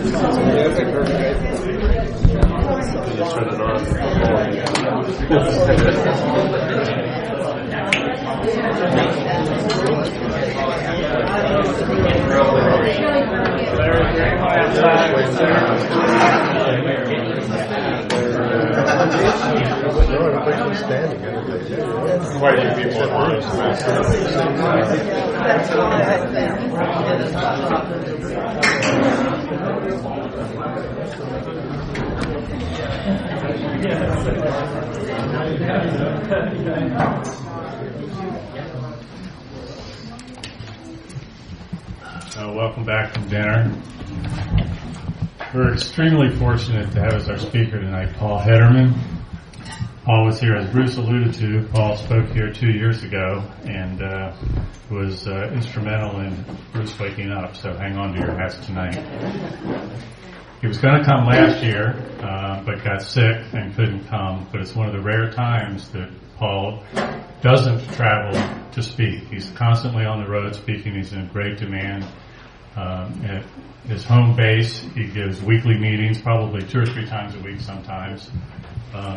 Turn it on. Quite a few people online. Welcome back from dinner. We're extremely fortunate to have as our speaker tonight Paul Hederman. Paul was here, as Bruce alluded to. Paul spoke here 2 years ago and was instrumental in Bruce waking up, so hang on to your hats tonight. He was going to come last year, but got sick and couldn't come, but it's one of the rare times that Paul doesn't travel to speak. He's constantly on the road speaking. He's in great demand. At his home base, he gives weekly meetings, probably 2 or 3 times a week sometimes.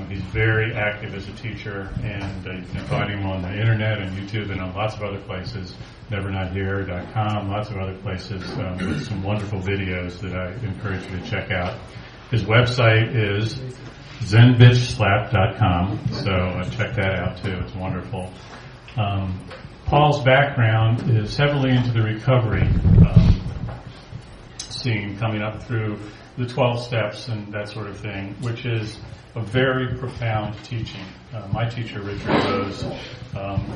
He's very active as a teacher, and you can find him on the internet and YouTube and on lots of other places, nevernothere.com, lots of other places with some wonderful videos that I encourage you to check out. His website is zenbitchslap.com, so check that out too. It's wonderful. Paul's background is heavily into the recovery scene, coming up through the 12 steps and that sort of thing, which is a very profound teaching. My teacher, Richard Rose,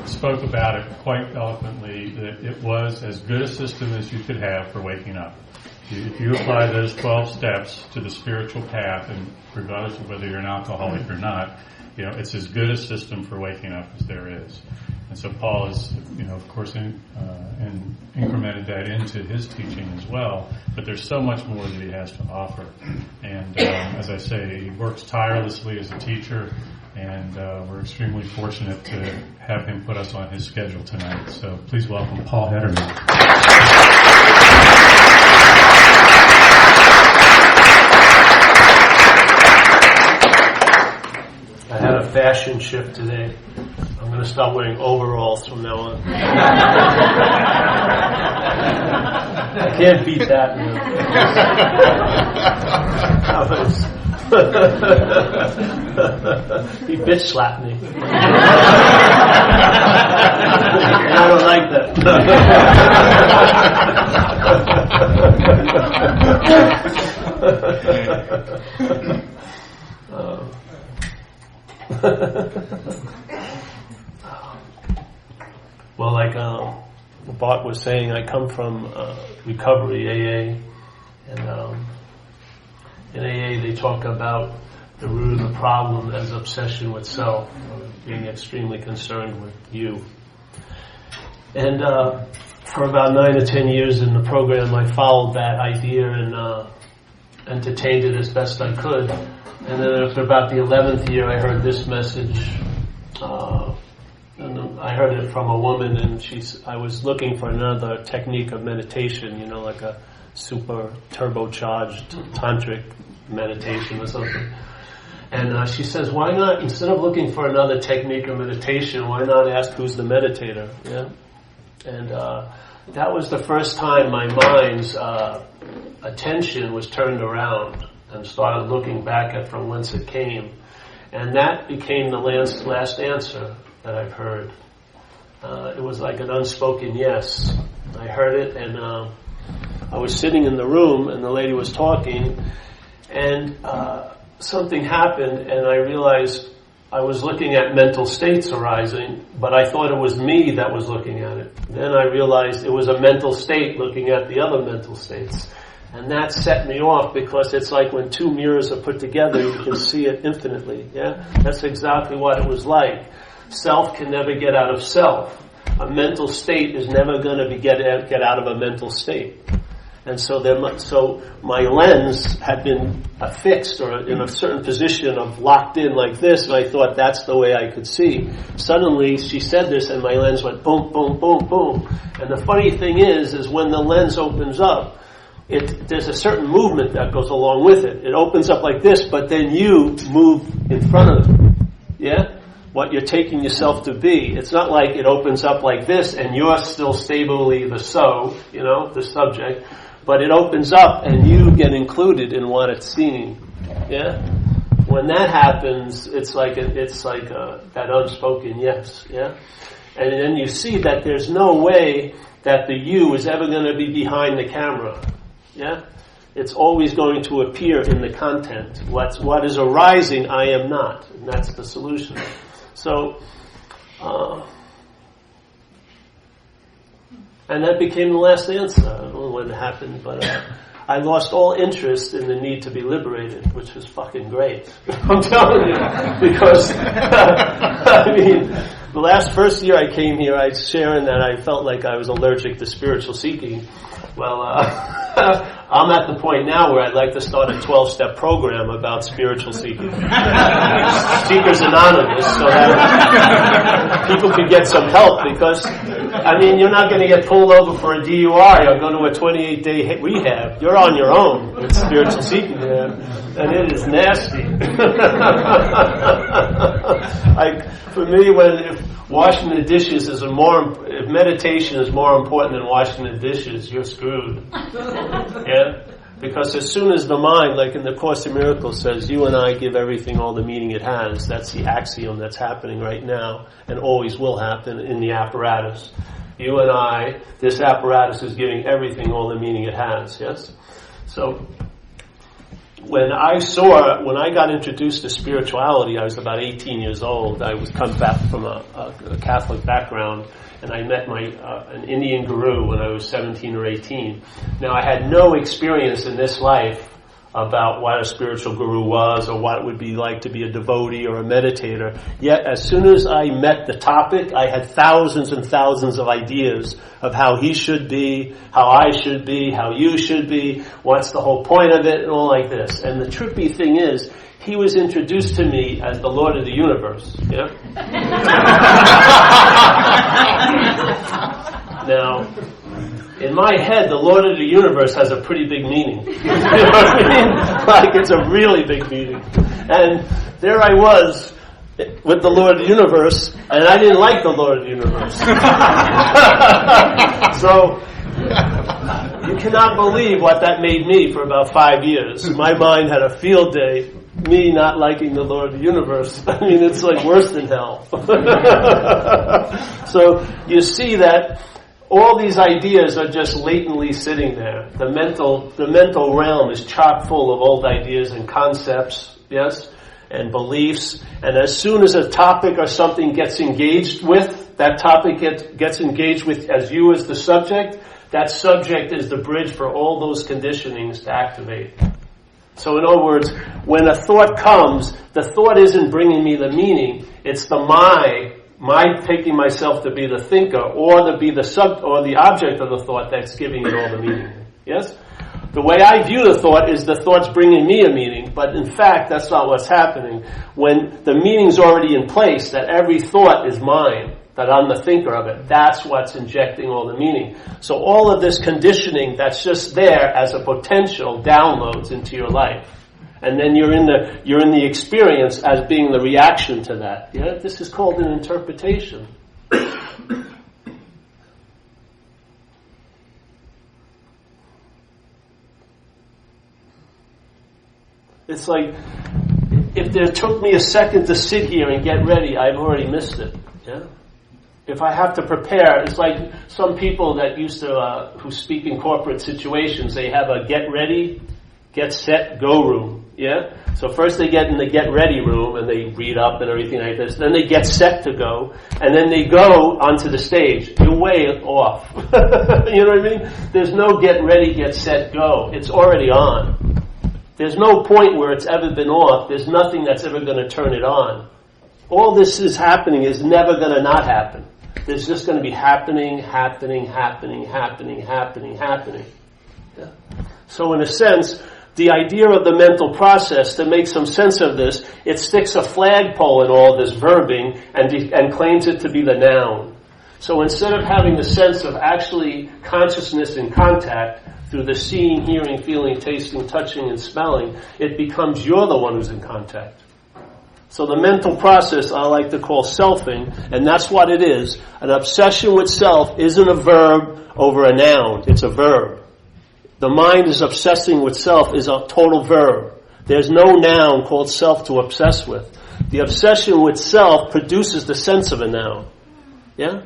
spoke about it quite eloquently, that it was as good a system as you could have for waking up. If you apply those 12 steps to the spiritual path, and regardless of whether you're an alcoholic or not, it's as good a system for waking up as there is. And so Paul has, of course, incremented that into his teaching as well. But there's so much more that he has to offer. And as I say, he works tirelessly as a teacher, and we're extremely fortunate to have him put us on his schedule tonight. So please welcome Paul Hederman. I had a fashion shift today. I'm going to start wearing overalls from now on. I can't beat that. He bitch slapped me. And I don't like that. Well, like Bart was saying, I come from recovery AA, and in AA they talk about the root of the problem as obsession with self, or being extremely concerned with you. And for about 9 or 10 years in the program, I followed that idea and entertained it as best I could. And then after about the 11th year, I heard this message. And I heard it from a woman, and I was looking for another technique of meditation, like a super turbocharged tantric meditation or something. And she says, why not, instead of looking for another technique of meditation, why not ask who's the meditator? Yeah. And that was the first time my mind's attention was turned around and started looking back at from whence it came. And that became the last answer that I've heard. It was like an unspoken yes. I heard it, and I was sitting in the room, and the lady was talking, and something happened, and I realized I was looking at mental states arising, but I thought it was me that was looking at it. Then I realized it was a mental state looking at the other mental states. And that set me off, because it's like when 2 mirrors are put together, you can see it infinitely. Yeah, that's exactly what it was like. Self can never get out of self. A mental state is never going to get out of a mental state. And so my lens had been affixed or in a certain position of locked in like this, and I thought that's the way I could see. Suddenly she said this, and my lens went boom, boom, boom, boom. And the funny thing is when the lens opens up, there's a certain movement that goes along with it. It opens up like this, but then you move in front of it. Yeah? What you're taking yourself to be. It's not like it opens up like this and you're still stably the subject, but it opens up and you get included in what it's seeing. Yeah? When that happens, it's like that unspoken yes. Yeah? And then you see that there's no way that the you is ever going to be behind the camera. Yeah? It's always going to appear in the content. What is arising, I am not. And that's the solution. So, and that became the last answer. I don't know when it happened, but I lost all interest in the need to be liberated, which was fucking great. I'm telling you. Because, I mean, the first year I came here, I was sharing that I felt like I was allergic to spiritual seeking. Well, I'm at the point now where I'd like to start a 12-step program about spiritual seeking. Seekers Anonymous, so that people could get some help, because, I mean, you're not going to get pulled over for a DUI or go to a 28-day rehab. You're on your own with spiritual seeking, man. And it is nasty. For me, if washing the dishes if meditation is more important than washing the dishes, you're screwed. Yeah? Because as soon as the mind, like in the Course in Miracles says, you and I give everything all the meaning it has. That's the axiom that's happening right now and always will happen in the apparatus. You and I, this apparatus is giving everything all the meaning it has, yes? So, when I got introduced to spirituality, I was about 18 years old. I was come back from a Catholic background, and I met an Indian guru when I was 17 or 18. Now, I had no experience in this life about what a spiritual guru was or what it would be like to be a devotee or a meditator. Yet, as soon as I met the topic, I had thousands and thousands of ideas of how he should be, how I should be, how you should be, what's the whole point of it, and all like this. And the trippy thing is, he was introduced to me as the Lord of the universe. Yeah? Now, in my head, the Lord of the universe has a pretty big meaning. You know what I mean? Like, it's a really big meaning. And there I was with the Lord of the universe, and I didn't like the Lord of the universe. So, you cannot believe what that made me for about 5 years. My mind had a field day, me not liking the Lord of the universe. I mean, it's like worse than hell. So, you see that all these ideas are just latently sitting there. The mental realm is chock full of old ideas and concepts, yes, and beliefs. And as soon as a topic or something gets engaged with, that topic gets engaged with as you as the subject, that subject is the bridge for all those conditionings to activate. So in other words, when a thought comes, the thought isn't bringing me the meaning, it's the my taking myself to be the thinker or to be the object of the thought that's giving it all the meaning. Yes? The way I view the thought is the thought's bringing me a meaning, but in fact that's not what's happening. When the meaning's already in place, that every thought is mine, that I'm the thinker of it, that's what's injecting all the meaning. So all of this conditioning that's just there as a potential downloads into your life. And then you're in the experience as being the reaction to that. Yeah, this is called an interpretation. It's like if there took me a second to sit here and get ready, I've already missed it. Yeah. If I have to prepare, it's like some people that used to who speak in corporate situations. They have a get ready, get set, go room. Yeah? So first they get in the get ready room and they read up and everything like this. Then they get set to go. And then they go onto the stage. You're way off. You know what I mean? There's no get ready, get set, go. It's already on. There's no point where it's ever been off. There's nothing that's ever going to turn it on. All this is happening is never going to not happen. There's just going to be happening. Yeah. So in a sense, the idea of the mental process, to make some sense of this, it sticks a flagpole in all this verbing and claims it to be the noun. So instead of having the sense of actually consciousness in contact, through the seeing, hearing, feeling, tasting, touching, and smelling, it becomes you're the one who's in contact. So the mental process I like to call selfing, and that's what it is. An obsession with self isn't a verb over a noun, it's a verb. The mind is obsessing with self is a total verb. There's no noun called self to obsess with. The obsession with self produces the sense of a noun. Yeah?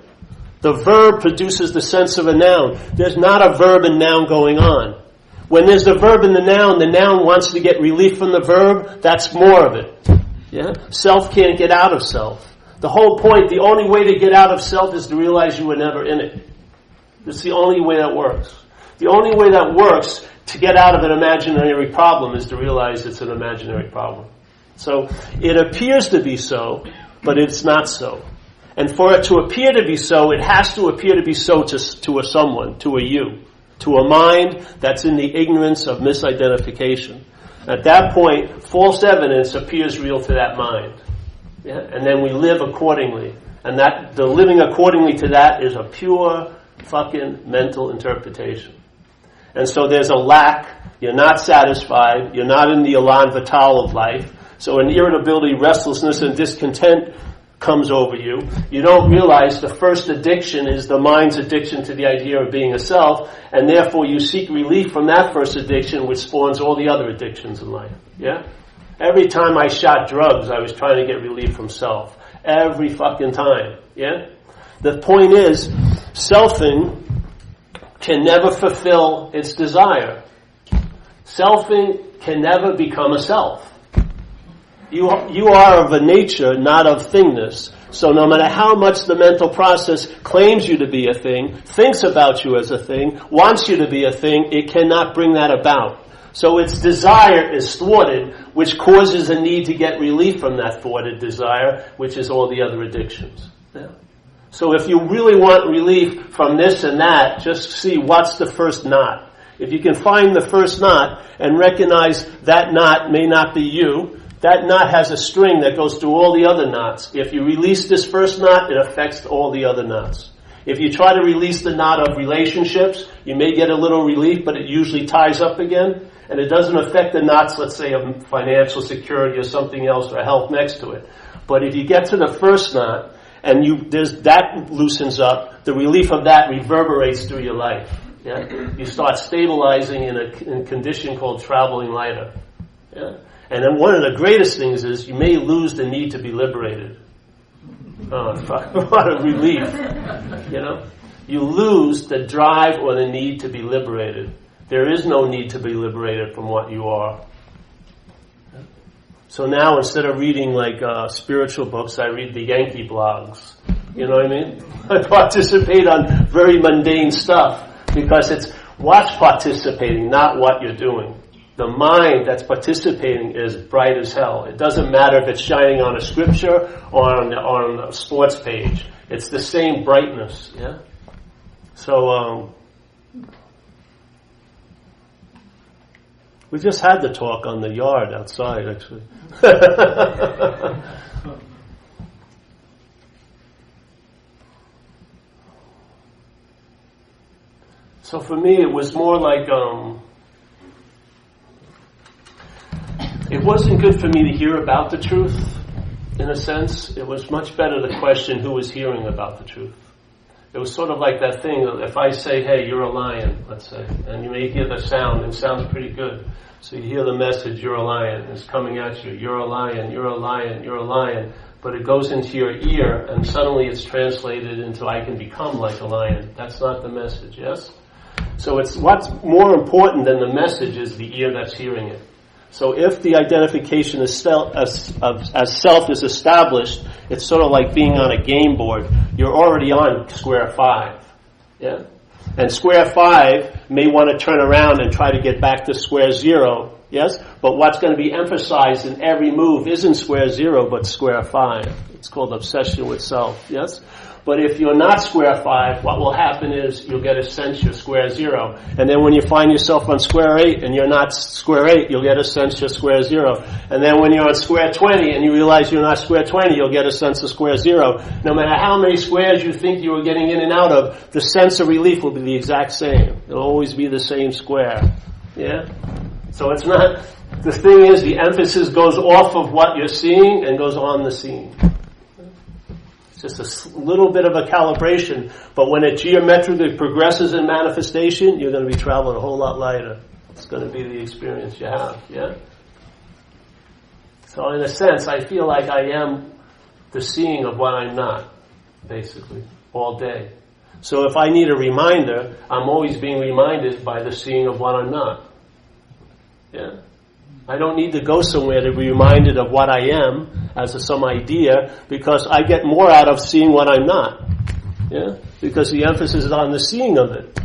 The verb produces the sense of a noun. There's not a verb and noun going on. When there's the verb and the noun wants to get relief from the verb, that's more of it. Yeah? Self can't get out of self. The whole point, the only way to get out of self is to realize you were never in it. It's the only way that works. The only way that works to get out of an imaginary problem is to realize it's an imaginary problem. So it appears to be so, but it's not so. And for it to appear to be so, it has to appear to be so to a someone, to a you, to a mind that's in the ignorance of misidentification. At that point, false evidence appears real to that mind. Yeah? And then we live accordingly. And that the living accordingly to that is a pure fucking mental interpretation. And so there's a lack, you're not satisfied, you're not in the elan vital of life. So an irritability, restlessness, and discontent comes over you. You don't realize the first addiction is the mind's addiction to the idea of being a self, and therefore you seek relief from that first addiction, which spawns all the other addictions in life. Yeah? Every time I shot drugs, I was trying to get relief from self. Every fucking time. Yeah? The point is, selfing can never fulfill its desire. Selfing can never become a self. You are of a nature, not of thingness. So no matter how much the mental process claims you to be a thing, thinks about you as a thing, wants you to be a thing, it cannot bring that about. So its desire is thwarted, which causes a need to get relief from that thwarted desire, which is all the other addictions. Yeah. So if you really want relief from this and that, just see what's the first knot. If you can find the first knot and recognize that knot may not be you, that knot has a string that goes through all the other knots. If you release this first knot, it affects all the other knots. If you try to release the knot of relationships, you may get a little relief, but it usually ties up again. And it doesn't affect the knots, let's say, of financial security or something else or health next to it. But if you get to the first knot, and that loosens up, the relief of that reverberates through your life. Yeah? You start stabilizing in a condition called traveling lighter. Yeah? And then one of the greatest things is you may lose the need to be liberated. Oh, fuck, what a relief. You know? You lose the drive or the need to be liberated. There is no need to be liberated from what you are. So now instead of reading like spiritual books, I read the Yankee blogs. You know what I mean? I participate on very mundane stuff because it's what's participating, not what you're doing. The mind that's participating is bright as hell. It doesn't matter if it's shining on a scripture or on a sports page. It's the same brightness. Yeah. So we just had the talk on the yard outside, actually. So for me, it was more like it wasn't good for me to hear about the truth, in a sense. It was much better to question who was hearing about the truth. It was sort of like that thing, if I say, hey, you're a lion, let's say, and you may hear the sound, it sounds pretty good. So you hear the message, you're a lion, it's coming at you, you're a lion, you're a lion, you're a lion, but it goes into your ear, and suddenly it's translated into, I can become like a lion. That's not the message, yes? So it's what's more important than the message is the ear that's hearing it. So if the identification as self is established, it's sort of like being on a game board. You're already on square 5. Yeah? And square 5 may want to turn around and try to get back to square 0. Yes? But what's going to be emphasized in every move isn't square 0, but square 5. It's called obsession with self. Yes? But if you're not square 5, what will happen is you'll get a sense you're square 0. And then when you find yourself on square 8 and you're not square 8, you'll get a sense you're square 0. And then when you're on square 20 and you realize you're not square 20, you'll get a sense of square 0. No matter how many squares you think you were getting in and out of, the sense of relief will be the exact same. It'll always be the same square. Yeah? So it's not, the thing is, the emphasis goes off of what you're seeing and goes on the seeing. Just a little bit of a calibration, but when it geometrically progresses in manifestation, you're going to be traveling a whole lot lighter. It's going to be the experience you have, yeah? So in a sense, I feel like I am the seeing of what I'm not, basically, all day. So if I need a reminder, I'm always being reminded by the seeing of what I'm not. Yeah? I don't need to go somewhere to be reminded of what I am as some idea, because I get more out of seeing what I'm not. Yeah? Because the emphasis is on the seeing of it.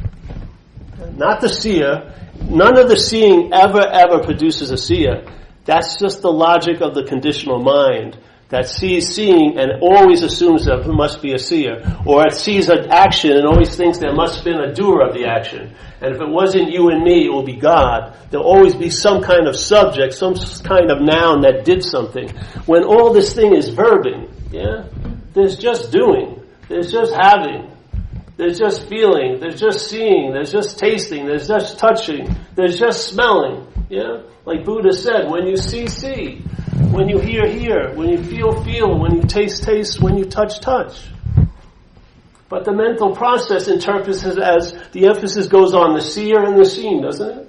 Not the seer. None of the seeing ever produces a seer. That's just the logic of the conditional mind that sees seeing and always assumes there must be a seer. Or it sees an action and always thinks there must have been a doer of the action. And if it wasn't you and me, it will be God. There'll always be some kind of subject, some kind of noun that did something. When all this thing is verbing, yeah, there's just doing, there's just having, there's just feeling, there's just seeing, there's just tasting, there's just touching, there's just smelling, yeah? Like Buddha said, when you see, see. When you hear, when you feel, when you taste, when you touch. But the mental process interprets it as the emphasis goes on the seer and the seen, doesn't it?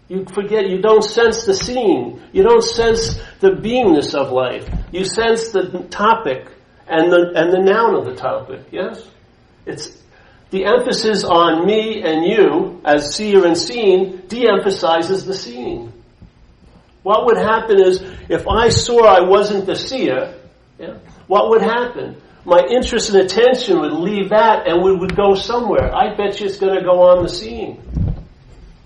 You forget, you don't sense the seeing. You don't sense the beingness of life. You sense the topic and the noun of the topic, yes? It's the emphasis on me and you as seer and seen de-emphasizes the seeing. What would happen is, if I saw I wasn't the seer, yeah, what would happen? My interest and attention would leave that and we would go somewhere. I bet you it's going to go on the seeing.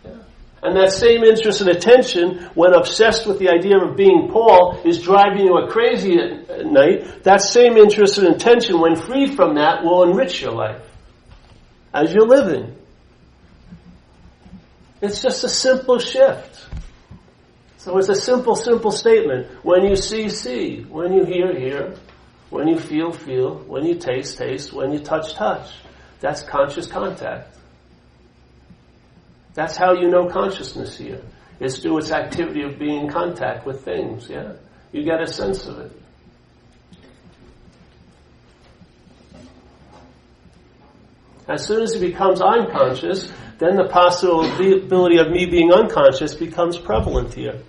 Yeah. And that same interest and attention, when obsessed with the idea of being Paul, is driving you crazy at night. That same interest and attention, when freed from that, will enrich your life as you're living. It's just a simple shift. So it's a simple statement. When you see, see. When you hear, hear. When you feel, feel. When you taste, taste. When you touch, touch. That's conscious contact. That's how you know consciousness here. It's through its activity of being in contact with things, yeah? You get a sense of it. As soon as it becomes unconscious, then the possibility of me being unconscious becomes prevalent here.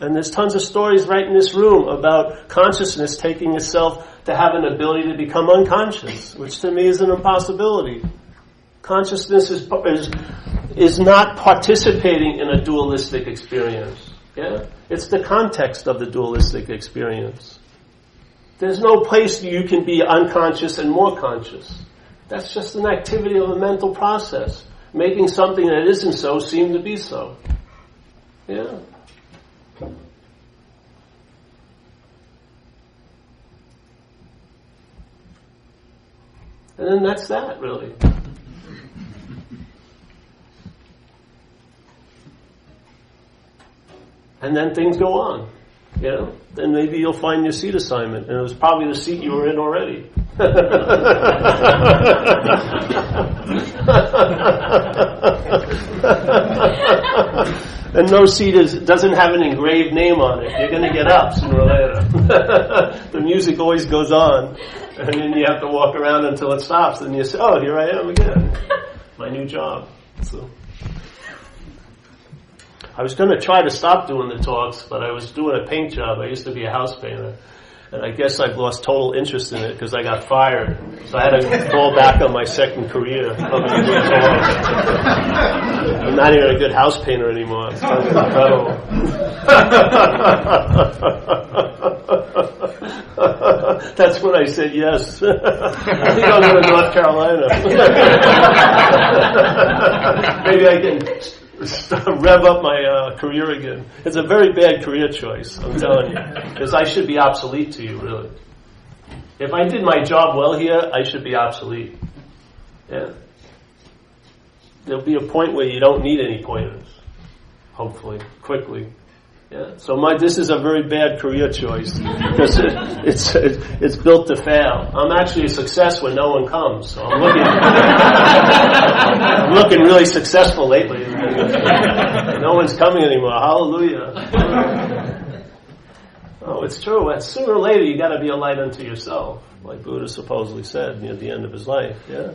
And there's tons of stories right in this room about consciousness taking itself to have an ability to become unconscious, which to me is an impossibility. Consciousness is not participating in a dualistic experience. Yeah? It's the context of the dualistic experience. There's no place you can be unconscious and more conscious. That's just an activity of a mental process, making something that isn't so seem to be so. Yeah. And then that's that, really. And then things go on. You know? Then maybe you'll find your seat assignment, and it was probably the seat you were in already. And no seat doesn't have an engraved name on it. You're going to get up sooner or later. The music always goes on, and then you have to walk around until it stops, and you say, "Oh, here I am again, my new job." So, I was going to try to stop doing the talks, but I was doing a paint job. I used to be a house painter. And I guess I've lost total interest in it because I got fired. So I had to fall back on my second career. I'm not even a good house painter anymore. It's kind of incredible. That's when I said yes. I think I'll go to North Carolina. Maybe I can rev up my career again. It's a very bad career choice, I'm telling you. Because I should be obsolete to you, really. If I did my job well here, I should be obsolete. Yeah. There'll be a point where you don't need any pointers. Hopefully, quickly. Yeah. So this is a very bad career choice because it's built to fail. I'm actually a success when no one comes. So I'm looking really successful lately. No one's coming anymore. Hallelujah. Oh, it's true. Sooner or later, you got to be a light unto yourself, like Buddha supposedly said near the end of his life. Yeah.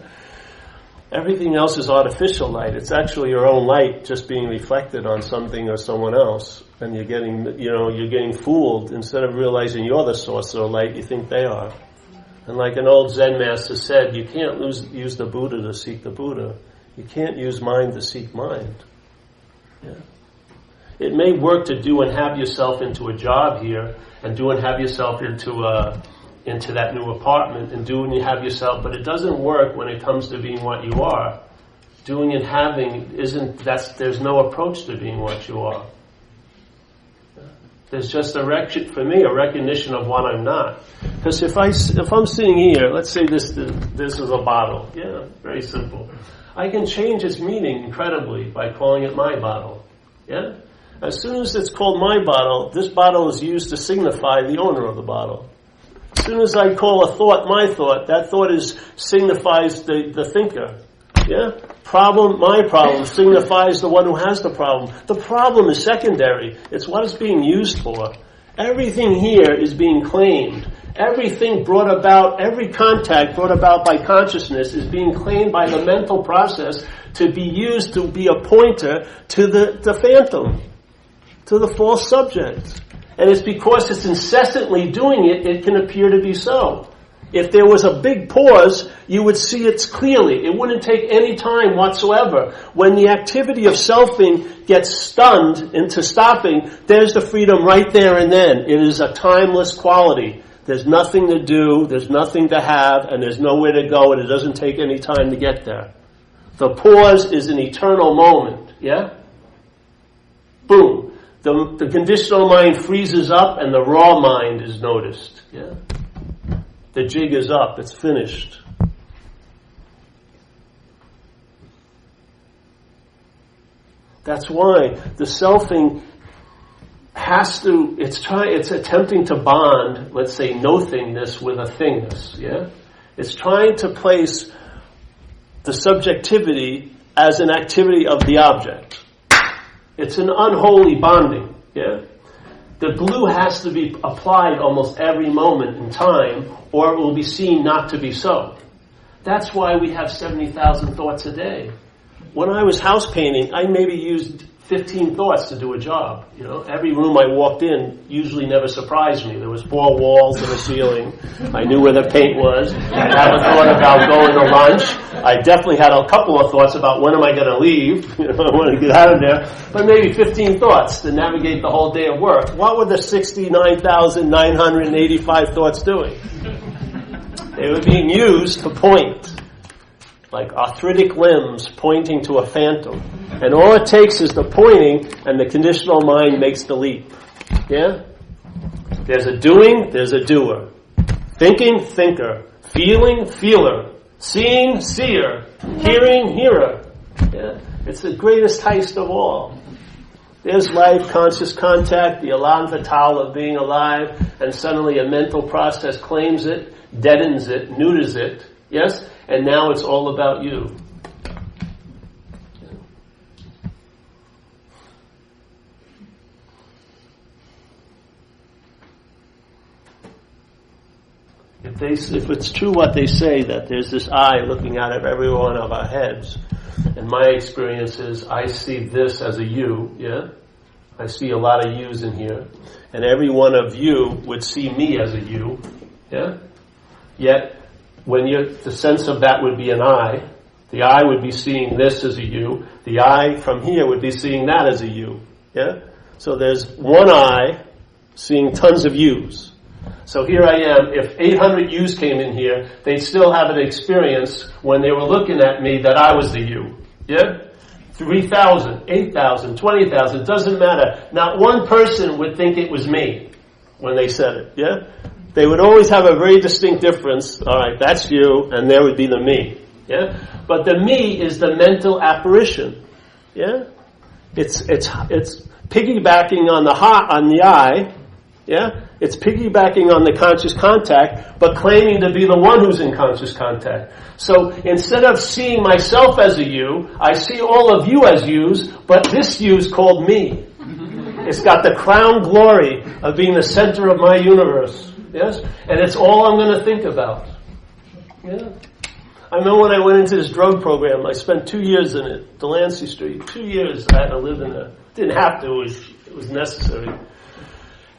Everything else is artificial light. It's actually your own light just being reflected on something or someone else, and you're getting fooled. Instead of realizing you're the source of the light, you think they are. And like an old Zen master said, you can't use the Buddha to seek the Buddha. You can't use mind to seek mind. Yeah. It may work to do and have yourself into a job here, and do and have yourself into that new apartment, and do and you have yourself, but it doesn't work when it comes to being what you are. Doing and having there's no approach to being what you are. There's just a recognition of what I'm not. Because if I'm sitting here, let's say this is a bottle. Yeah, very simple. I can change its meaning incredibly by calling it my bottle. Yeah? As soon as it's called my bottle, this bottle is used to signify the owner of the bottle. As soon as I call a thought my thought, that thought signifies the thinker. Yeah? Problem, my problem, signifies the one who has the problem. The problem is secondary. It's what it's being used for. Everything here is being claimed. Everything brought about, every contact brought about by consciousness is being claimed by the mental process to be used to be a pointer to the phantom, to the false subject. And it's because it's incessantly doing it, it can appear to be so. If there was a big pause, you would see it clearly. It wouldn't take any time whatsoever. When the activity of selfing gets stunned into stopping, there's the freedom right there and then. It is a timeless quality. There's nothing to do, there's nothing to have, and there's nowhere to go, and it doesn't take any time to get there. The pause is an eternal moment. Yeah? Boom. The conditional mind freezes up and the raw mind is noticed. Yeah? The jig is up. It's finished. That's why the selfing it's attempting to bond, let's say, no-thingness with a thingness. Yeah? It's trying to place the subjectivity as an activity of the object. It's an unholy bonding. Yeah? The glue has to be applied almost every moment in time, or it will be seen not to be so. That's why we have 70,000 thoughts a day. When I was house painting, I maybe used 15 thoughts to do a job. You know, every room I walked in usually never surprised me. There was 4 walls and a ceiling. I knew where the paint was. I had a thought about going to lunch. I definitely had a couple of thoughts about when am I going to leave. You know, I want to get out of there. But maybe 15 thoughts to navigate the whole day of work. What were the 69,985 thoughts doing? They were being used to point, like arthritic limbs pointing to a phantom. And all it takes is the pointing, and the conditional mind makes the leap. Yeah? There's a doing, there's a doer. Thinking, thinker. Feeling, feeler. Seeing, seer. Hearing, hearer. Yeah? It's the greatest heist of all. There's life, conscious contact, the elan vital of being alive, and suddenly a mental process claims it, deadens it, neuters it. Yes? And now it's all about you. If it's true what they say, that there's this eye looking out of every one of our heads, and my experience is I see this as a you, yeah? I see a lot of yous in here, and every one of you would see me as a you, yeah? Yet, the sense of that would be an I, the I would be seeing this as a you, the I from here would be seeing that as a you, yeah? So there's one I seeing tons of yous. So here I am. If 800 yous came in here, they'd still have an experience when they were looking at me that I was the you. Yeah? 3,000, 8,000, 20,000, doesn't matter. Not one person would think it was me when they said it. Yeah? They would always have a very distinct difference. All right, that's you, and there would be the me. Yeah, but the me is the mental apparition. Yeah, it's piggybacking on the I. Yeah, it's piggybacking on the conscious contact, but claiming to be the one who's in conscious contact. So instead of seeing myself as a you, I see all of you as yous, but this you's called me. It's got the crown glory of being the center of my universe. Yes? And it's all I'm going to think about. Yeah. I remember when I went into this drug program, I spent 2 years in it, Delancey Street. 2 years I had to live in there. Didn't have to, it was necessary.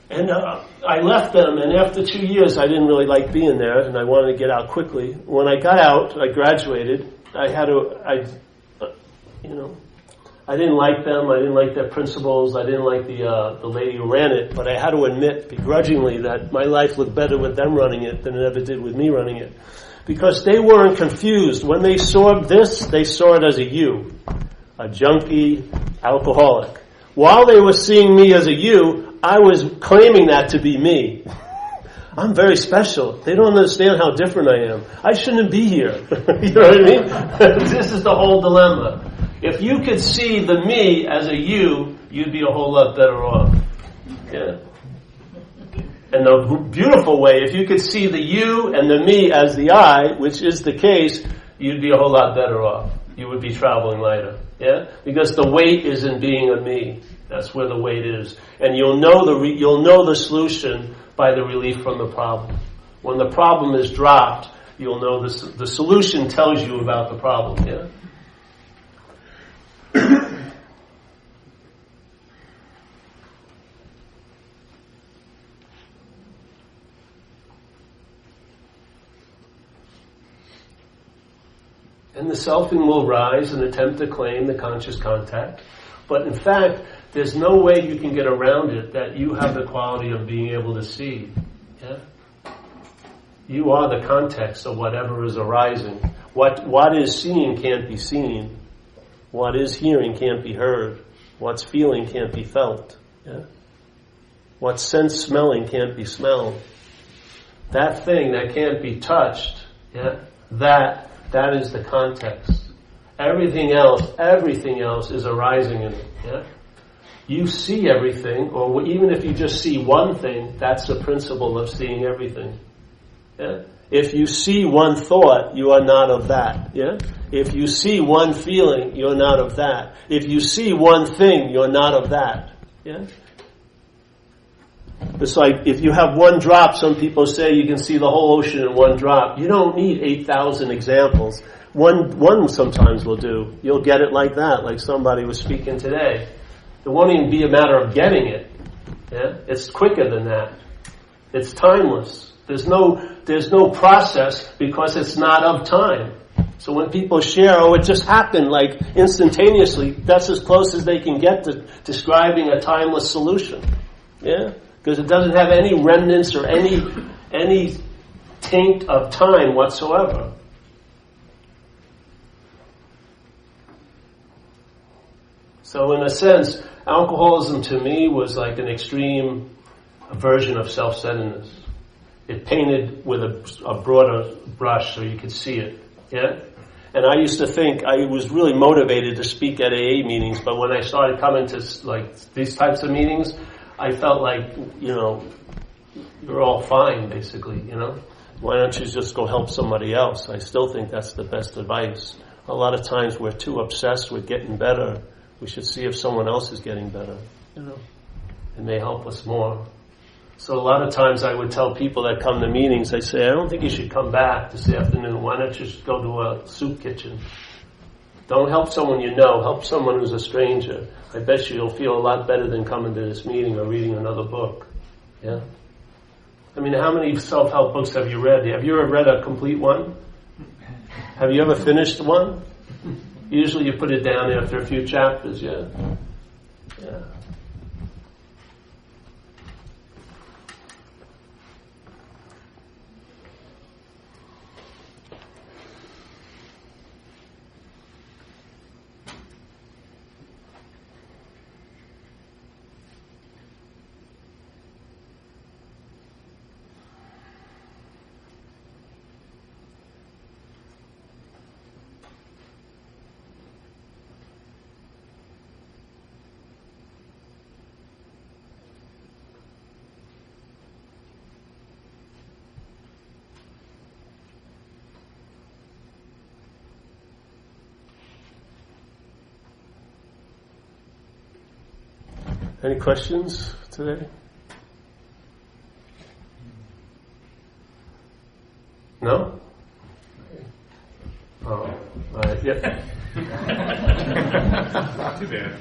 And I left them, and after 2 years I didn't really like being there, and I wanted to get out quickly. When I got out, I graduated, I didn't like them, I didn't like their principles, I didn't like the lady who ran it, but I had to admit begrudgingly that my life looked better with them running it than it ever did with me running it. Because they weren't confused. When they saw this, they saw it as a you, a junkie, alcoholic. While they were seeing me as a you, I was claiming that to be me. I'm very special. They don't understand how different I am. I shouldn't be here. You know what I mean? This is the whole dilemma. If you could see the me as a you, you'd be a whole lot better off. Yeah. And the beautiful way, if you could see the you and the me as the I, which is the case, you'd be a whole lot better off. You would be traveling lighter. Yeah? Because the weight is in being a me. That's where the weight is. And you'll know the solution by the relief from the problem. When the problem is dropped, you'll know the solution tells you about the problem. Yeah? And the selfing will rise and attempt to claim the conscious contact. But in fact, there's no way you can get around it that you have the quality of being able to see. Yeah? You are the context of whatever is arising. What is seeing can't be seen. What is hearing can't be heard. What's feeling can't be felt. Yeah? What's sense smelling can't be smelled. That thing that can't be touched, yeah, that is the context. Everything else is arising in it. Yeah? You see everything, or even if you just see one thing, that's the principle of seeing everything. Yeah? If you see one thought, you are not of that. Yeah? If you see one feeling, you're not of that. If you see one thing, you're not of that. Yeah? It's like if you have one drop, some people say you can see the whole ocean in one drop. You don't need 8,000 examples. One sometimes will do. You'll get it like that, like somebody was speaking today. It won't even be a matter of getting it. Yeah? It's quicker than that. It's timeless. There's no process because it's not of time. So when people share, it just happened like instantaneously, that's as close as they can get to describing a timeless solution. Yeah? Because it doesn't have any remnants or any taint of time whatsoever. So in a sense, alcoholism to me was like an extreme version of self-centeredness. It painted with a broader brush so you could see it. Yeah? And I used to think I was really motivated to speak at AA meetings, but when I started coming to like these types of meetings, I felt like, you're all fine, basically, Why don't you just go help somebody else? I still think that's the best advice. A lot of times we're too obsessed with getting better. We should see if someone else is getting better, It may help us more. So a lot of times I would tell people that come to meetings, I say, I don't think you should come back this afternoon. Why don't you just go to a soup kitchen? Don't help someone you know. Help someone who's a stranger. I bet you'll feel a lot better than coming to this meeting or reading another book. Yeah? I mean, how many self-help books have you read? Have you ever read a complete one? Have you ever finished one? Usually you put it down after a few chapters, yeah? Yeah. Any questions today? No? Oh, all right. Yeah. Too bad.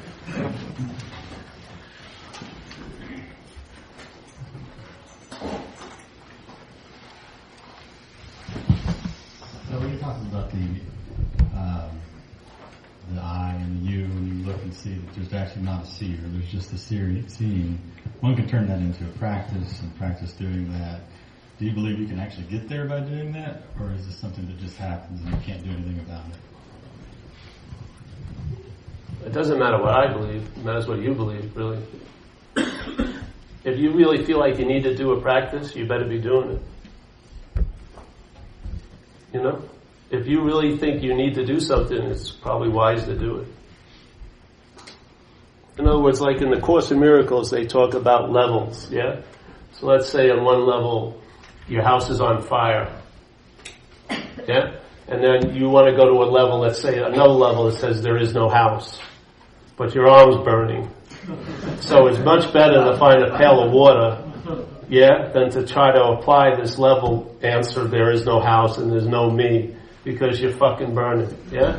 So when you're talking about the I and the you, and you look and see that there's actually not a seer, there's just a seeing, one can turn that into a practice and practice doing that. Do you believe you can actually get there by doing that, or is this something that just happens and you can't do anything about it? It doesn't matter what I believe. It matters what you believe, really. If you really feel like you need to do a practice, you better be doing it. You know? If you really think you need to do something, it's probably wise to do it. In other words, like in the Course in Miracles, they talk about levels, yeah? So let's say on one level, your house is on fire, yeah? And then you want to go to a level, let's say another level that says there is no house, but your arm's burning. So it's much better to find a pail of water, yeah, than to try to apply this level answer, there is no house and there's no me, because you're fucking burning, yeah?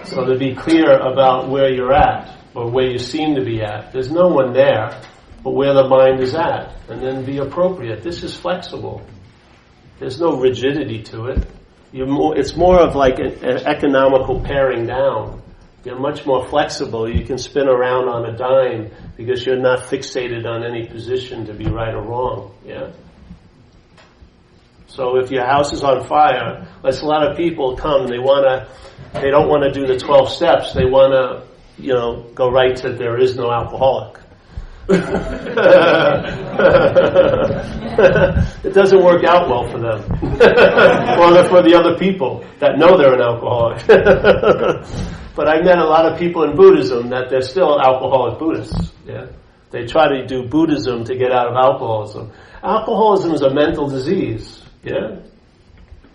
So to be clear about where you're at, or where you seem to be at. There's no one there, but where the mind is at, and then be appropriate. This is flexible. There's no rigidity to it. It's more of like an economical paring down. You're much more flexible. You can spin around on a dime because you're not fixated on any position to be right or wrong. Yeah. So if your house is on fire, a lot of people come. They don't want to do the 12 steps. They want to, go right to there is no alcoholic. It doesn't work out well for them, or for the other people that know they're an alcoholic. But I met a lot of people in Buddhism that they're still alcoholic Buddhists. Yeah, they try to do Buddhism to get out of alcoholism. Alcoholism is a mental disease. Yeah,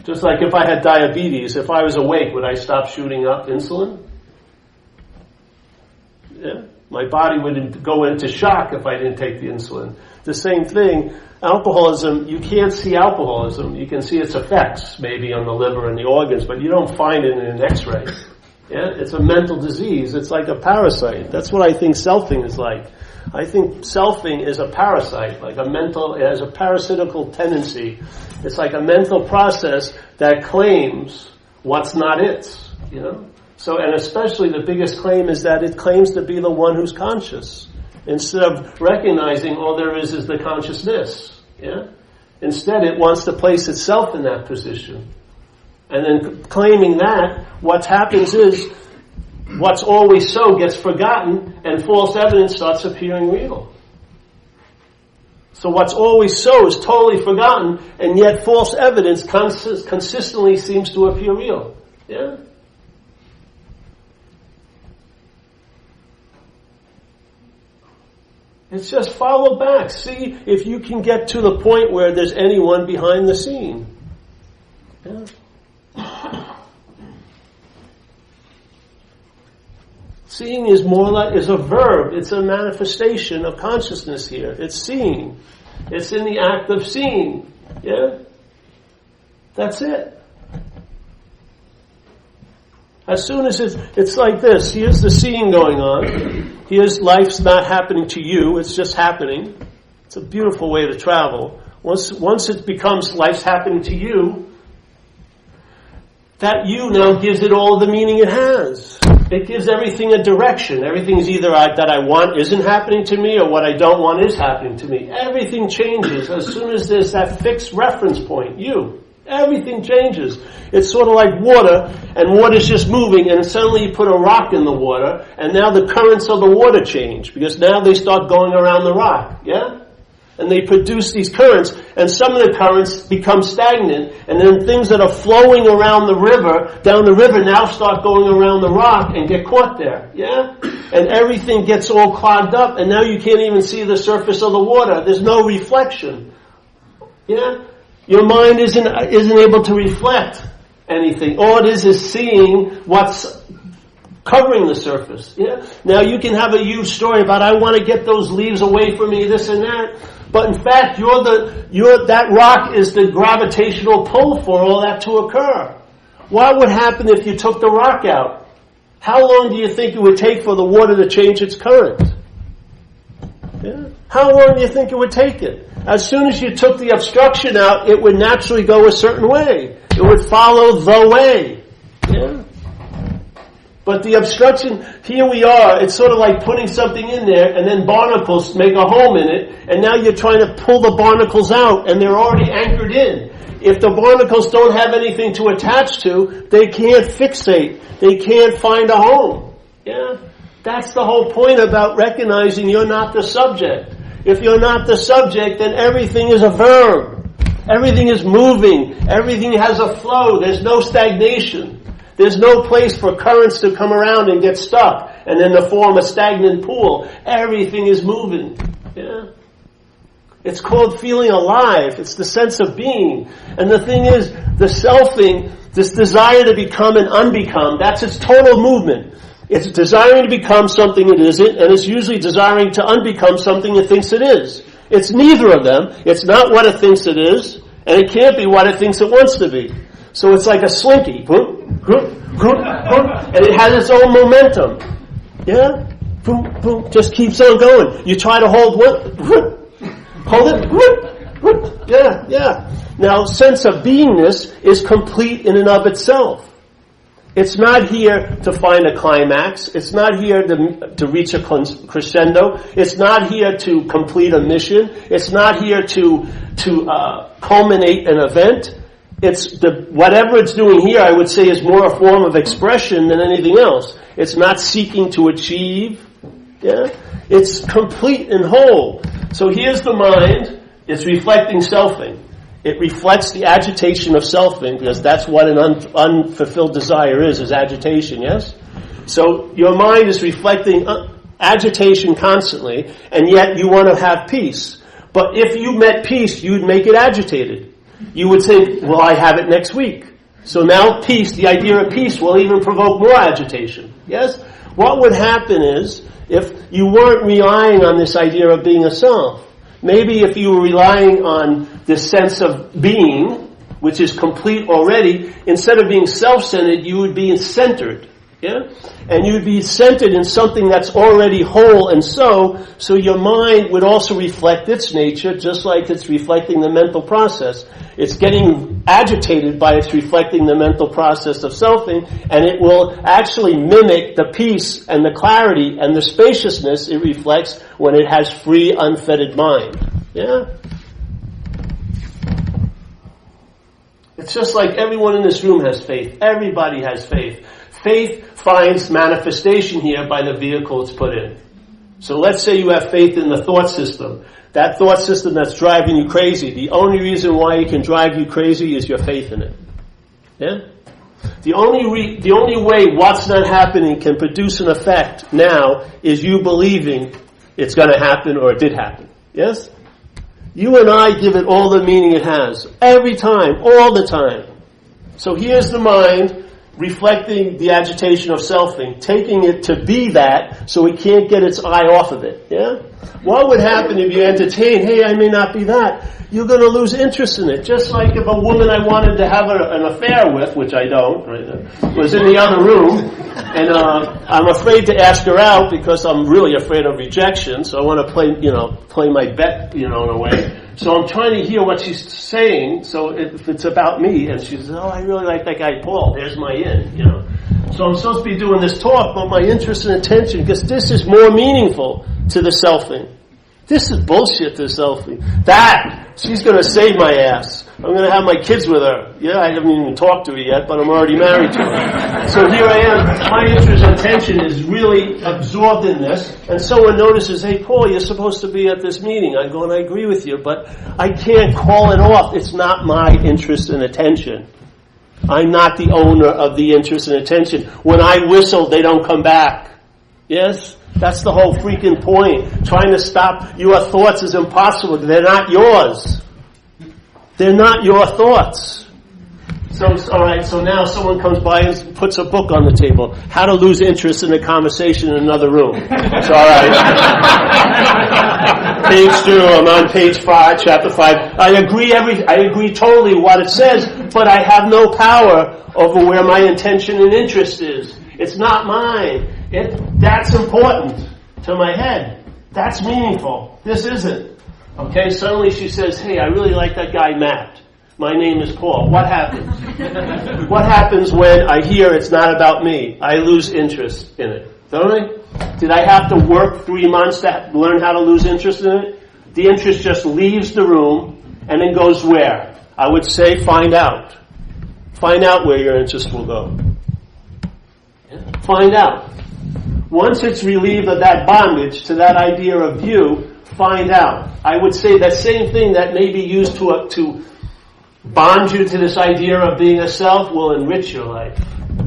just like if I had diabetes, if I was awake, would I stop shooting up insulin? Yeah. My body would go into shock if I didn't take the insulin. The same thing, alcoholism, you can't see alcoholism. You can see its effects maybe on the liver and the organs, but you don't find it in an x-ray. Yeah? It's a mental disease. It's like a parasite. That's what I think selfing is like. I think selfing is a parasite, it has a parasitical tendency. It's like a mental process that claims what's not its, So, and especially the biggest claim is that it claims to be the one who's conscious, instead of recognizing all there is the consciousness. Yeah. Instead, it wants to place itself in that position, and then claiming that what happens is what's always so gets forgotten, and false evidence starts appearing real. So what's always so is totally forgotten, and yet false evidence consistently seems to appear real. Yeah. It's just follow back. See if you can get to the point where there's anyone behind the scene. Yeah. Seeing is is a verb. It's a manifestation of consciousness here. It's seeing. It's in the act of seeing. Yeah? That's it. As soon as it's like this, here's the seeing going on. Here's life's not happening to you, it's just happening. It's a beautiful way to travel. Once it becomes life's happening to you, that you now gives it all the meaning it has. It gives everything a direction. Everything's either that I want isn't happening to me, or what I don't want is happening to me. Everything changes as soon as there's that fixed reference point, you. Everything changes. It's sort of like water, and water's just moving, and suddenly you put a rock in the water, and now the currents of the water change, because now they start going around the rock, yeah? And they produce these currents, and some of the currents become stagnant, and then things that are flowing around down the river now start going around the rock and get caught there, yeah? And everything gets all clogged up, and now you can't even see the surface of the water. There's no reflection, yeah? Your mind isn't able to reflect anything. All it is seeing what's covering the surface. Yeah. Now you can have a huge story about I want to get those leaves away from me, this and that. But in fact, that rock is the gravitational pull for all that to occur. What would happen if you took the rock out? How long do you think it would take for the water to change its current? Yeah. How long do you think it would take it? As soon as you took the obstruction out, it would naturally go a certain way. It would follow the way. Yeah. But the obstruction, here we are, it's sort of like putting something in there and then barnacles make a home in it, and now you're trying to pull the barnacles out and they're already anchored in. If the barnacles don't have anything to attach to, they can't fixate. They can't find a home. Yeah? That's the whole point about recognizing you're not the subject. If you're not the subject, then everything is a verb. Everything is moving. Everything has a flow. There's no stagnation. There's no place for currents to come around and get stuck and then to form a stagnant pool. Everything is moving. Yeah? It's called feeling alive. It's the sense of being. And the thing is, the selfing, this desire to become and unbecome, that's its total movement. It's desiring to become something it isn't, and it's usually desiring to unbecome something it thinks it is. It's neither of them. It's not what it thinks it is, and it can't be what it thinks it wants to be. So it's like a slinky. And it has its own momentum. Yeah? Boom, boom, just keeps on going. You try to hold what? Hold it. Yeah. Now, sense of beingness is complete in and of itself. It's not here to find a climax. It's not here to reach a crescendo. It's not here to complete a mission. It's not here to culminate an event. It's whatever it's doing here, I would say, is more a form of expression than anything else. It's not seeking to achieve. Yeah? It's complete and whole. So here's the mind. It's reflecting selfing. It reflects the agitation of selfing, because that's what an unfulfilled desire is agitation, yes? So your mind is reflecting agitation constantly, and yet you want to have peace. But if you met peace, you'd make it agitated. You would think, well, I have it next week. So now peace, the idea of peace, will even provoke more agitation, yes? What would happen is, if you weren't relying on this idea of being a self, maybe if you were relying on this sense of being, which is complete already, instead of being self-centered, you would be centered. Yeah? And you'd be centered in something that's already whole, and so your mind would also reflect its nature, just like it's reflecting the mental process. It's getting agitated by its reflecting the mental process of selfing, and it will actually mimic the peace and the clarity and the spaciousness it reflects when it has free, unfettered mind. Yeah? It's just like everyone in this room has faith. Everybody has faith. Faith finds manifestation here by the vehicle it's put in. So let's say you have faith in the thought system. That thought system that's driving you crazy. The only reason why it can drive you crazy is your faith in it. Yeah? The only way what's not happening can produce an effect now is you believing it's going to happen or it did happen. Yes? You and I give it all the meaning it has. Every time. All the time. So here's the mind reflecting the agitation of selfing, taking it to be that so it can't get its eye off of it. Yeah? What would happen if you entertain, hey, I may not be that? You're going to lose interest in it. Just like if a woman I wanted to have an affair with, which I don't, right, was in the other room, and I'm afraid to ask her out because I'm really afraid of rejection, so I want to play my bet, in a way. So I'm trying to hear what she's saying, so if it's about me, and she says, oh, I really like that guy Paul, there's my in, So I'm supposed to be doing this talk, but my interest and attention, because this is more meaningful to the selfing. This is bullshit to the selfing. That, she's going to save my ass. I'm going to have my kids with her. Yeah, I haven't even talked to her yet, but I'm already married to her. So here I am. My interest and attention is really absorbed in this. And someone notices, hey, Paul, you're supposed to be at this meeting. I go, and I agree with you, but I can't call it off. It's not my interest and attention. I'm not the owner of the interest and attention. When I whistle, they don't come back. Yes? That's the whole freaking point. Trying to stop your thoughts is impossible. They're not yours. They're not your thoughts. All right, so now someone comes by and puts a book on the table. How to lose interest in a conversation in another room. It's all right. Page 2, I'm on page 5, chapter 5. I agree totally what it says, but I have no power over where my intention and interest is. It's not mine. That's important to my head. That's meaningful. This isn't. Okay, suddenly she says, hey, I really like that guy Matt. My name is Paul. What happens? What happens when I hear it's not about me? I lose interest in it. Don't I? Did I have to work 3 months to learn how to lose interest in it? The interest just leaves the room and then goes where? I would say find out. Find out where your interest will go. Find out. Once it's relieved of that bondage to that idea of you, find out. I would say that same thing that may be used to bond you to this idea of being a self will enrich your life.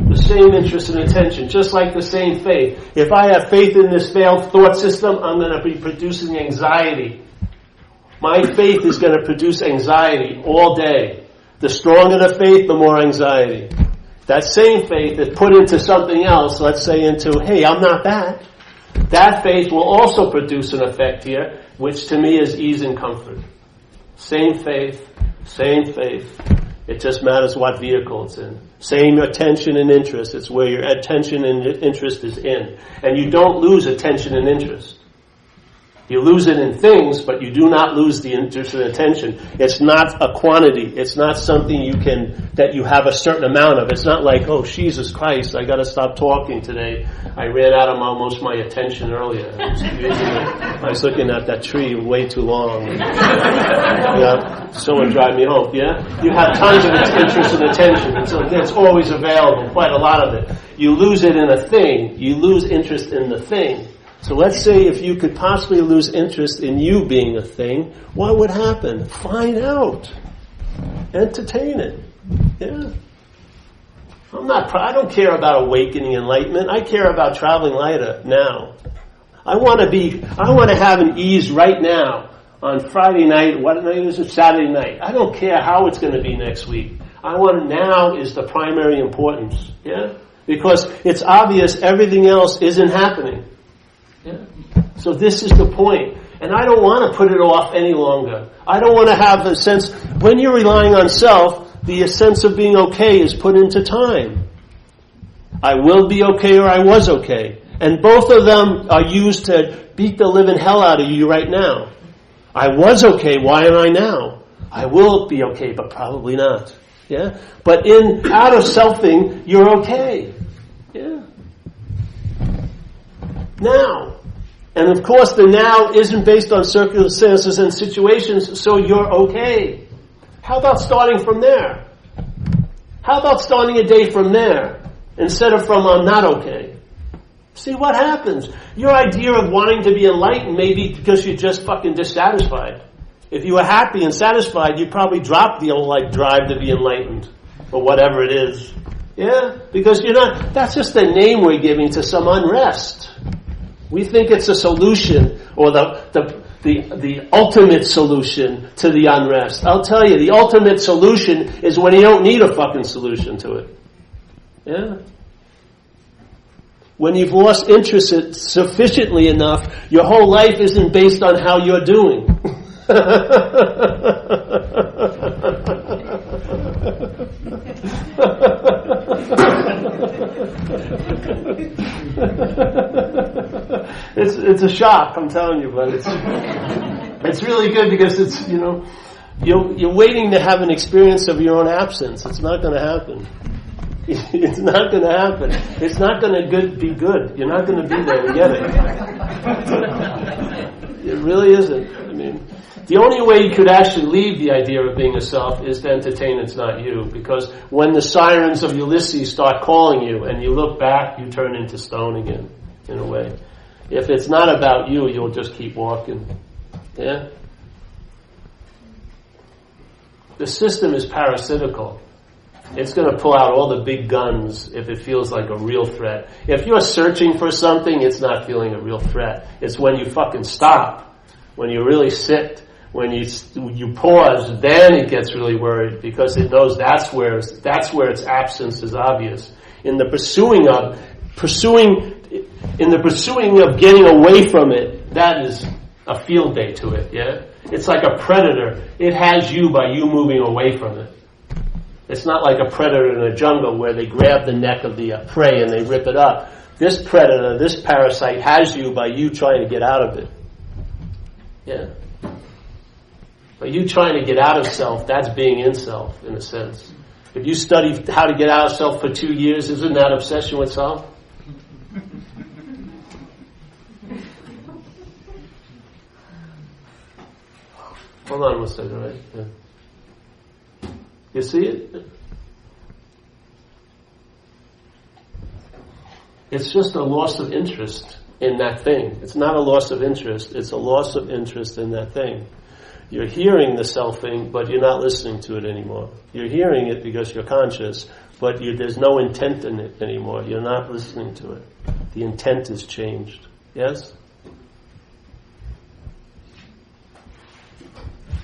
The same interest and attention, just like the same faith. If I have faith in this failed thought system, I'm going to be producing anxiety. My faith is going to produce anxiety all day. The stronger the faith, the more anxiety. That same faith is put into something else, let's say into, hey, I'm not that. That faith will also produce an effect here, which to me is ease and comfort. Same faith. It just matters what vehicle it's in. Same attention and interest. It's where your attention and interest is in. And you don't lose attention and interest. You lose it in things, but you do not lose the interest and attention. It's not a quantity. It's not something that you have a certain amount of. It's not like, oh, Jesus Christ, I got to stop talking today. I ran out of almost my attention earlier. I was looking at that tree way too long. Someone drive me home. Yeah, you have tons of interest and attention, and so it's always available. Quite a lot of it. You lose it in a thing. You lose interest in the thing. So let's say if you could possibly lose interest in you being a thing, what would happen? Find out. Entertain it. Yeah. I don't care about awakening enlightenment. I care about traveling lighter now. I want to have an ease right now on Friday night. What night is it? Saturday night. I don't care how it's going to be next week. Now is the primary importance. Yeah? Because it's obvious everything else isn't happening. Yeah. So this is the point. And I don't want to put it off any longer. I don't want to have the sense, when you're relying on self, the sense of being okay is put into time. I will be okay or I was okay. And both of them are used to beat the living hell out of you right now. I was okay, why am I now? I will be okay, but probably not. Yeah? But out of selfing, you're okay. Yeah. Now. And of course the now isn't based on circumstances and situations, so you're okay. How about starting from there? How about starting a day from there instead of from I'm not okay? See what happens. Your idea of wanting to be enlightened may be because you're just fucking dissatisfied. If you were happy and satisfied, you'd probably drop the old drive to be enlightened or whatever it is. Yeah? Because that's just the name we're giving to some unrest. We think it's a solution or the ultimate solution to the unrest. I'll tell you, the ultimate solution is when you don't need a fucking solution to it. Yeah? When you've lost interest sufficiently enough, your whole life isn't based on how you're doing. It's a shock, I'm telling you, but it's really good because it's, you're waiting to have an experience of your own absence. It's not going to happen. It's not going to happen. It's not going to be good. You're not going to be there to get it. It really isn't. I mean, the only way you could actually leave the idea of being a self is to entertain it's not you. Because when the sirens of Ulysses start calling you and you look back, you turn into stone again, in a way. If it's not about you, you'll just keep walking. Yeah? The system is parasitical. It's going to pull out all the big guns if it feels like a real threat. If you're searching for something, it's not feeling a real threat. It's when you fucking stop, when you really sit, When you pause, then it gets really worried because it knows that's where its absence is obvious. In the pursuing of getting away from it, that is a field day to it. Yeah, it's like a predator. It has you by you moving away from it. It's not like a predator in a jungle where they grab the neck of the prey and they rip it up. This predator, this parasite, has you by you trying to get out of it. Yeah. But you trying to get out of self, that's being in self, in a sense. If you study how to get out of self for 2 years, isn't that obsession with self? Hold on one second, right? Yeah. You see it? It's just a loss of interest in that thing. It's not a loss of interest, it's a loss of interest in that thing. You're hearing the self thing, but you're not listening to it anymore. You're hearing it because you're conscious, but there's no intent in it anymore. You're not listening to it. The intent is changed. Yes?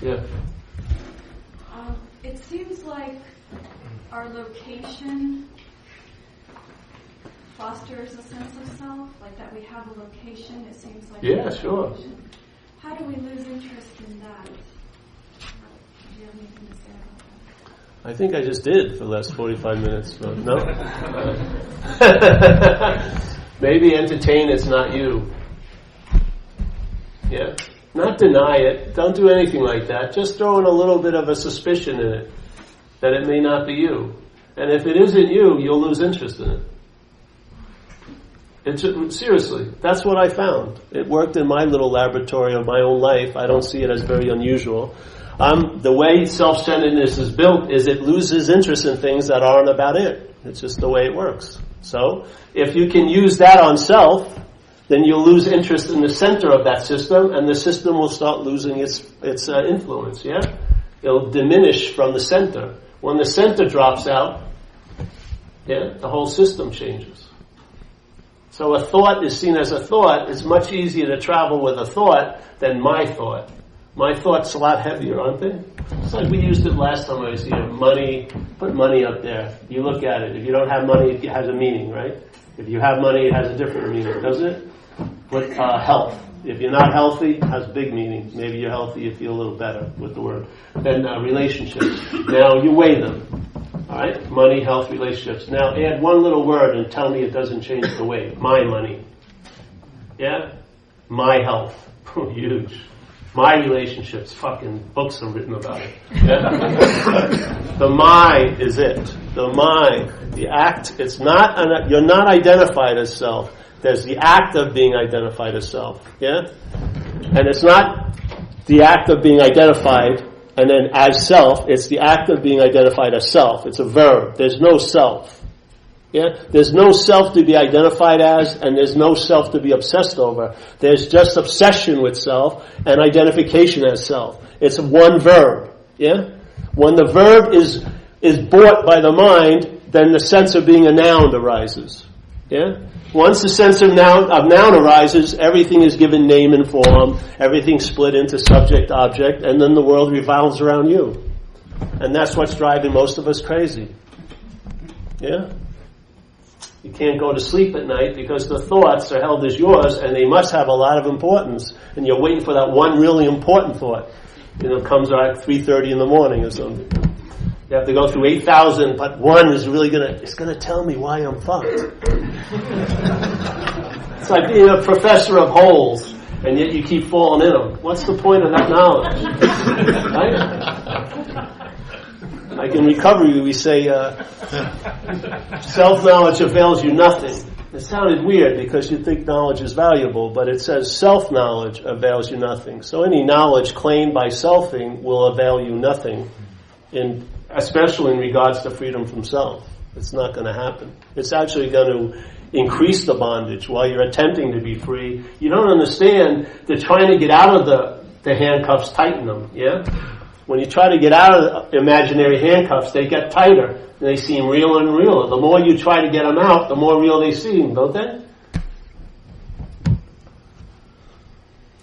Yeah. It seems like our location fosters a sense of self, like that we have a location. It seems like yeah, sure. Location. How do we lose interest in that? Do you have anything to say about that? I think I just did for the last 45 minutes. So no? Maybe entertain it's not you. Yeah? Not deny it. Don't do anything like that. Just throw in a little bit of a suspicion in it that it may not be you. And if it isn't you, you'll lose interest in it. Seriously, that's what I found. It worked in my little laboratory of my own life. I don't see it as very unusual. The way self-centeredness is built is it loses interest in things that aren't about it. It's just the way it works. So, if you can use that on self, then you'll lose interest in the center of that system, and the system will start losing its influence, yeah? It'll diminish from the center. When the center drops out, yeah, the whole system changes. So a thought is seen as a thought. It's much easier to travel with a thought than my thought. My thought's a lot heavier, aren't they? It's like we used it last time I was here. Money, put money up there. You look at it. If you don't have money, it has a meaning, right? If you have money, it has a different meaning, doesn't it? With health. If you're not healthy, it has big meaning. Maybe you're healthy, you feel a little better with the word. Then relationships. Now you weigh them. Alright? Money, health, relationships. Now add one little word and tell me it doesn't change the weight. My money. Yeah? My health. Huge. My relationships. Fucking books are written about it. Yeah? The my is it. The my. The act. It's not, you're not identified as self. There's the act of being identified as self. Yeah? And it's not the act of being identified and then as self, it's the act of being identified as self. It's a verb. There's no self. Yeah? There's no self to be identified as, and there's no self to be obsessed over. There's just obsession with self and identification as self. It's one verb. Yeah? When the verb is bought by the mind, then the sense of being a noun arises. Yeah? Once the sense of noun arises, everything is given name and form, everything's split into subject, object, and then the world revolves around you. And that's what's driving most of us crazy. Yeah? You can't go to sleep at night because the thoughts are held as yours, and they must have a lot of importance. And you're waiting for that one really important thought. It comes at 3:30 in the morning or something. You have to go through 8,000, but one is really it's gonna tell me why I'm fucked. It's like being a professor of holes, and yet you keep falling in them. What's the point of that knowledge? Right? Like in recovery, we say, self-knowledge avails you nothing. It sounded weird because you think knowledge is valuable, but it says self-knowledge avails you nothing. So any knowledge claimed by selfing will avail you nothing, especially in regards to freedom from self. It's not going to happen. It's actually going to increase the bondage while you're attempting to be free. You don't understand that trying to get out of the handcuffs tighten them, yeah? When you try to get out of the imaginary handcuffs, they get tighter, and they seem realer and realer. The more you try to get them out, the more real they seem, don't they?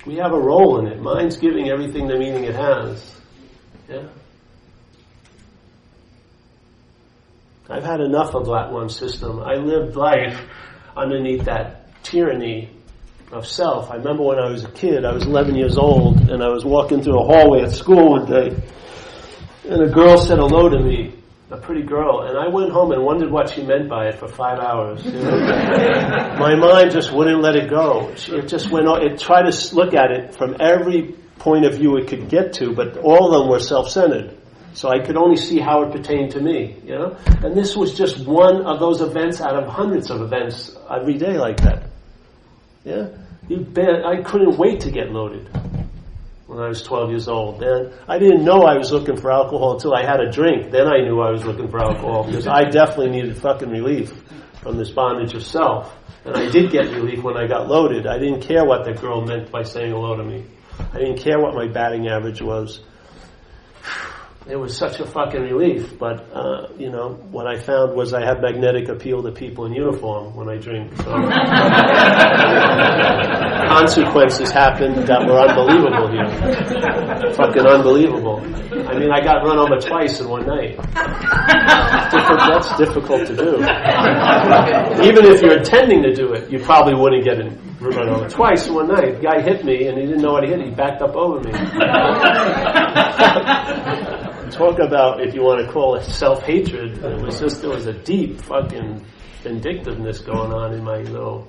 We have a role in it. Mind's giving everything the meaning it has. Yeah. I've had enough of that one system. I lived life underneath that tyranny of self. I remember when I was a kid, I was 11 years old, and I was walking through a hallway at school one day, and a girl said hello to me, a pretty girl, and I went home and wondered what she meant by it for 5 hours. You know? My mind just wouldn't let it go. It just went on. It tried to look at it from every point of view it could get to, but all of them were self-centered. So I could only see how it pertained to me, you know? And this was just one of those events out of hundreds of events every day like that. Yeah? I couldn't wait to get loaded when I was 12 years old. And I didn't know I was looking for alcohol until I had a drink. Then I knew I was looking for alcohol because I definitely needed fucking relief from this bondage of self. And I did get relief when I got loaded. I didn't care what the girl meant by saying hello to me. I didn't care what my batting average was. It was such a fucking relief, but, what I found was I have magnetic appeal to people in uniform when I drink. So consequences happened that were unbelievable here. Fucking unbelievable. I mean, I got run over twice in one night. That's difficult to do. Even if you're intending to do it, you probably wouldn't get run over twice in one night. The guy hit me, and he didn't know what he hit. He backed up over me. Talk about, if you want to call it self-hatred, there was a deep fucking vindictiveness going on in my little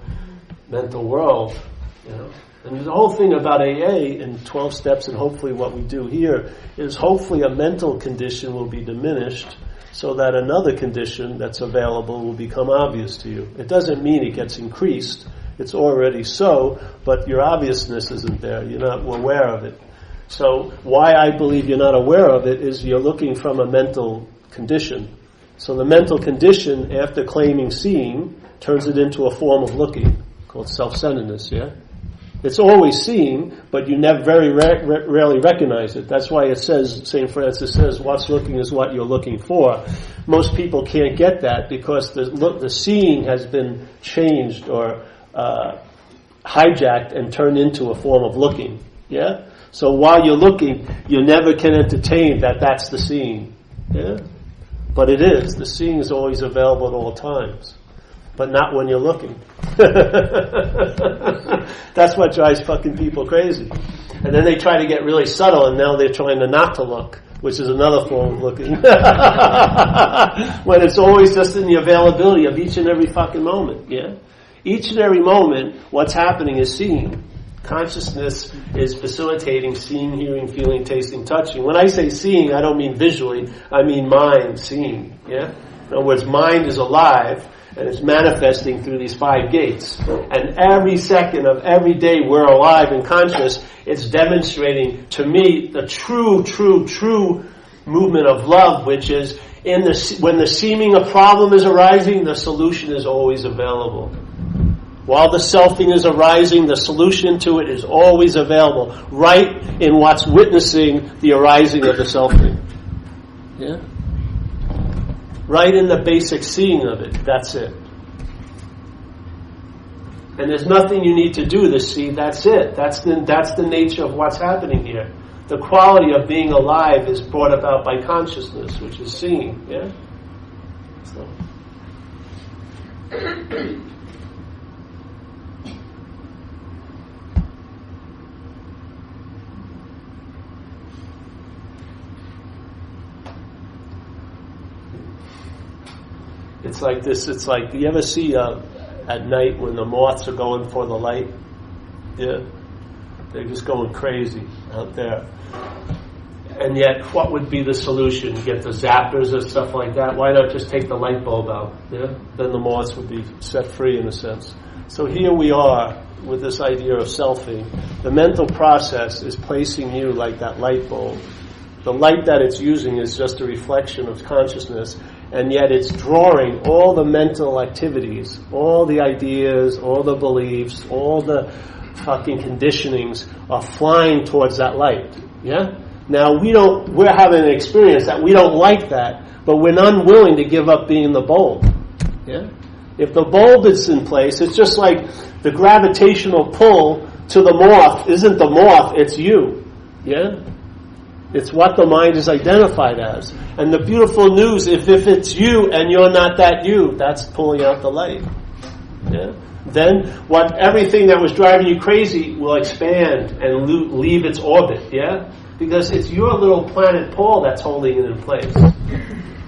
mental world, you know. And the whole thing about AA and 12 steps, and hopefully what we do here, is hopefully a mental condition will be diminished so that another condition that's available will become obvious to you. It doesn't mean it gets increased. It's already so, but your obviousness isn't there. You're not aware of it. So why I believe you're not aware of it is you're looking from a mental condition. So the mental condition, after claiming seeing, turns it into a form of looking, called self-centeredness, yeah? It's always seeing, but you never very rarely recognize it. That's why it says, St. Francis says, what's looking is what you're looking for. Most people can't get that because the seeing has been changed or hijacked and turned into a form of looking, yeah? So while you're looking, you never can entertain that that's the seeing. Yeah? But it is. The seeing is always available at all times. But not when you're looking. That's what drives fucking people crazy. And then they try to get really subtle, and now they're trying to not to look, which is another form of looking. When it's always just in the availability of each and every fucking moment. Yeah? Each and every moment, what's happening is seeing. Consciousness is facilitating seeing, hearing, feeling, tasting, touching. When I say seeing, I don't mean visually. I mean mind seeing. Yeah? In other words, mind is alive and it's manifesting through these 5 gates. And every second of every day we're alive and conscious. It's demonstrating to me the true movement of love, which is when the seeming a problem is arising, the solution is always available. While the selfing is arising, the solution to it is always available, right in what's witnessing the arising of the selfing. Yeah? Right in the basic seeing of it. That's it. And there's nothing you need to do to see. That's it. That's the nature of what's happening here. The quality of being alive is brought about by consciousness, which is seeing. Yeah? So. It's like this. It's like, you ever see at night when the moths are going for the light? Yeah. They're just going crazy out there. And yet, what would be the solution? Get the zappers or stuff like that? Why not just take the light bulb out? Yeah? Then the moths would be set free in a sense. So here we are with this idea of selfing. The mental process is placing you like that light bulb. The light that it's using is just a reflection of consciousness, and yet it's drawing all the mental activities, all the ideas, all the beliefs, all the fucking conditionings are flying towards that light. Yeah? Now we're having an experience that we don't like that, but we're unwilling to give up being the bulb. Yeah? If the bulb is in place, it's just like the gravitational pull to the moth isn't the moth, it's you. Yeah? It's what the mind is identified as. And the beautiful news, if it's you and you're not that you, that's pulling out the light. Yeah? Then everything that was driving you crazy will expand and leave its orbit. Yeah? Because it's your little planet Paul that's holding it in place.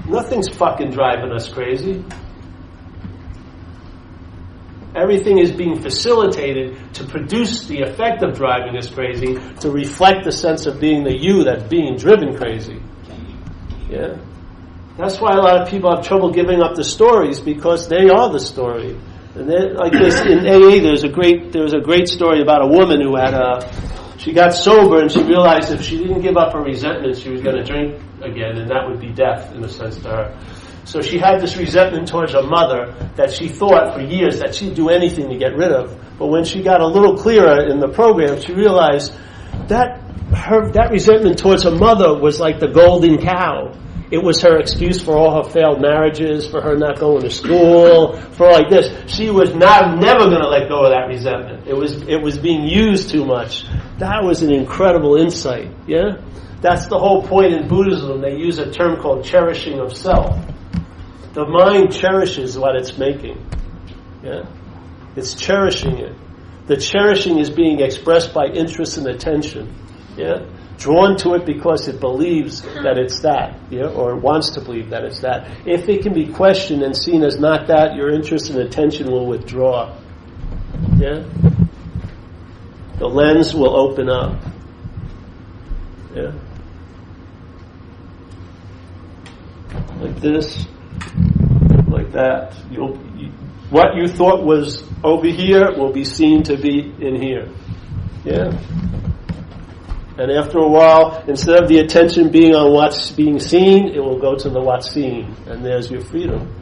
Nothing's fucking driving us crazy. Everything is being facilitated to produce the effect of driving us crazy, to reflect the sense of being the you that's being driven crazy. Yeah? That's why a lot of people have trouble giving up the stories, because they are the story. And then, like this, in AA, there was a great story about a woman who she got sober and she realized if she didn't give up her resentment, she was going to drink again, and that would be death, in a sense, to her. So she had this resentment towards her mother that she thought for years that she'd do anything to get rid of. But when she got a little clearer in the program, she realized that that resentment towards her mother was like the golden cow. It was her excuse for all her failed marriages, for her not going to school, for like this. She was never going to let go of that resentment. It was being used too much. That was an incredible insight. Yeah, that's the whole point in Buddhism. They use a term called cherishing of self. The mind cherishes what it's making. Yeah, it's cherishing it. The cherishing is being expressed by interest and attention. Yeah. Drawn to it because it believes that it's that, yeah, or wants to believe that it's that. If it can be questioned and seen as not that, your interest and attention will withdraw. Yeah? The lens will open up. Yeah? Like this, like that. What you thought was over here will be seen to be in here. Yeah? And after a while, instead of the attention being on what's being seen, it will go to the what's seen. And there's your freedom.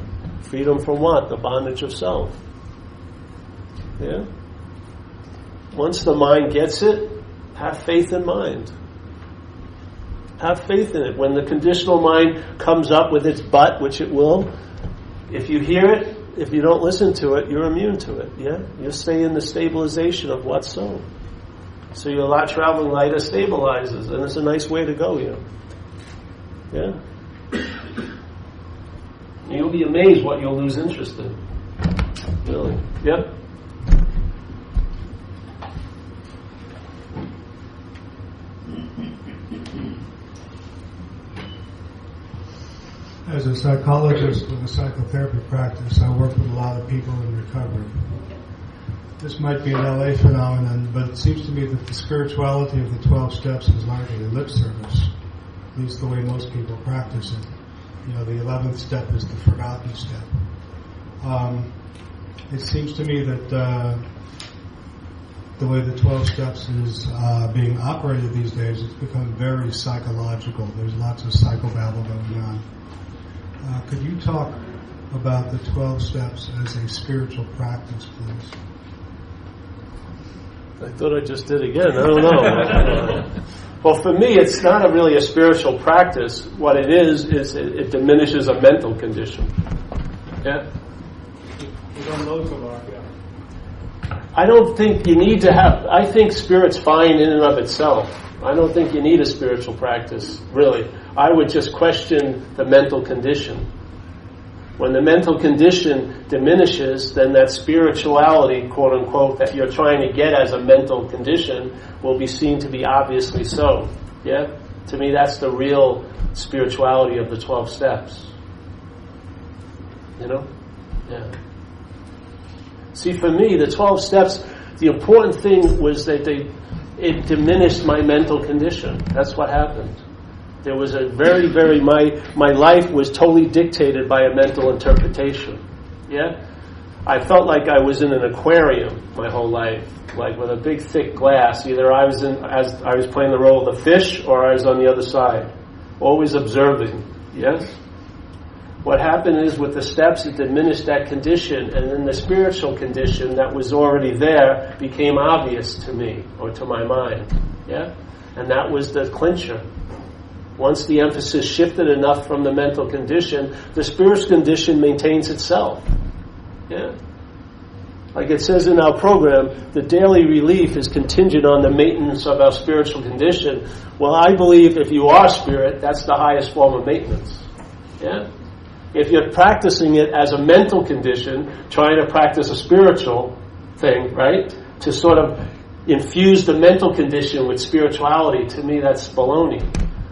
Freedom from what? The bondage of self. Yeah? Once the mind gets it, have faith in mind. Have faith in it. When the conditional mind comes up with its butt, which it will, if you hear it, if you don't listen to it, you're immune to it. Yeah? You stay in the stabilization of what's so. So your traveling lighter stabilizes, and it's a nice way to go, you know. Yeah? You'll be amazed what you'll lose interest in. Really. Yep. As a psychologist with a psychotherapy practice, I work with a lot of people in recovery. This might be an LA phenomenon, but it seems to me that the spirituality of the 12 steps is largely lip service, at least the way most people practice it. You know, the 11th step is the forgotten step. It seems to me that the way the 12 steps is being operated these days, it's become very psychological. There's lots of psychobabble going on. Could you talk about the 12 steps as a spiritual practice, please? I thought I just did again. I don't know. Well, for me, it's not really a spiritual practice. What it is it diminishes a mental condition. Yeah? I don't think you need to have... I think spirit's fine in and of itself. I don't think you need a spiritual practice, really. I would just question the mental condition. When the mental condition diminishes, then that spirituality, quote unquote, that you're trying to get as a mental condition will be seen to be obviously so. Yeah? To me, that's the real spirituality of the 12 steps. You know? Yeah. See, for me, the 12 steps, the important thing was that it diminished my mental condition. That's what happened. There was a my life was totally dictated by a mental interpretation. Yeah? I felt like I was in an aquarium my whole life, like with a big thick glass. Either I was playing the role of the fish or I was on the other side. Always observing. Yes? What happened is with the steps it diminished that condition, and then the spiritual condition that was already there became obvious to me or to my mind. Yeah? And that was the clincher. Once the emphasis shifted enough from the mental condition, the spiritual condition maintains itself. Yeah. Like it says in our program, the daily relief is contingent on the maintenance of our spiritual condition. Well, I believe if you are spirit, that's the highest form of maintenance. Yeah? If you're practicing it as a mental condition, trying to practice a spiritual thing, right? To sort of infuse the mental condition with spirituality, to me that's baloney.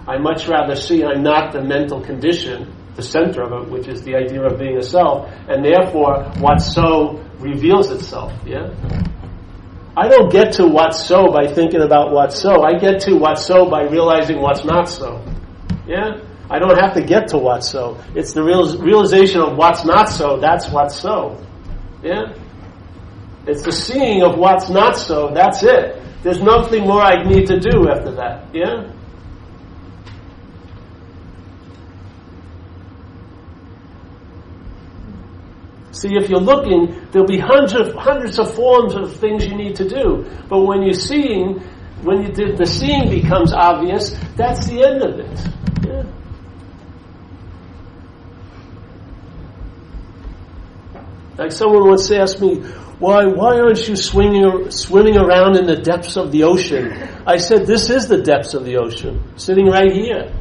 I much rather see I'm not the mental condition, the center of it, which is the idea of being a self, and therefore what's so reveals itself. Yeah, I don't get to what's so by thinking about what's so. I get to what's so by realizing what's not so. Yeah, I don't have to get to what's so. It's the realization of what's not so. That's what's so. Yeah, it's the seeing of what's not so. That's it. There's nothing more I need to do after that. Yeah. See, if you're looking, there'll be hundreds of forms of things you need to do. But when you're seeing, the seeing becomes obvious, that's the end of it. Yeah. Like someone once asked me, why aren't you swimming around in the depths of the ocean? I said, this is the depths of the ocean, sitting right here.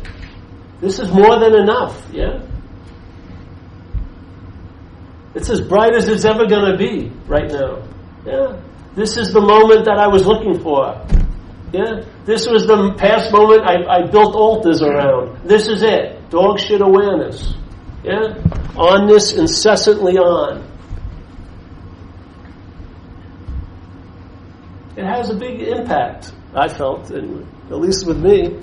This is more than enough. Yeah. It's as bright as it's ever going to be right now. Yeah. This is the moment that I was looking for. Yeah. This was the past moment I built altars around. This is it. Dog shit awareness. Yeah. On this, incessantly on. It has a big impact, I felt, at least with me.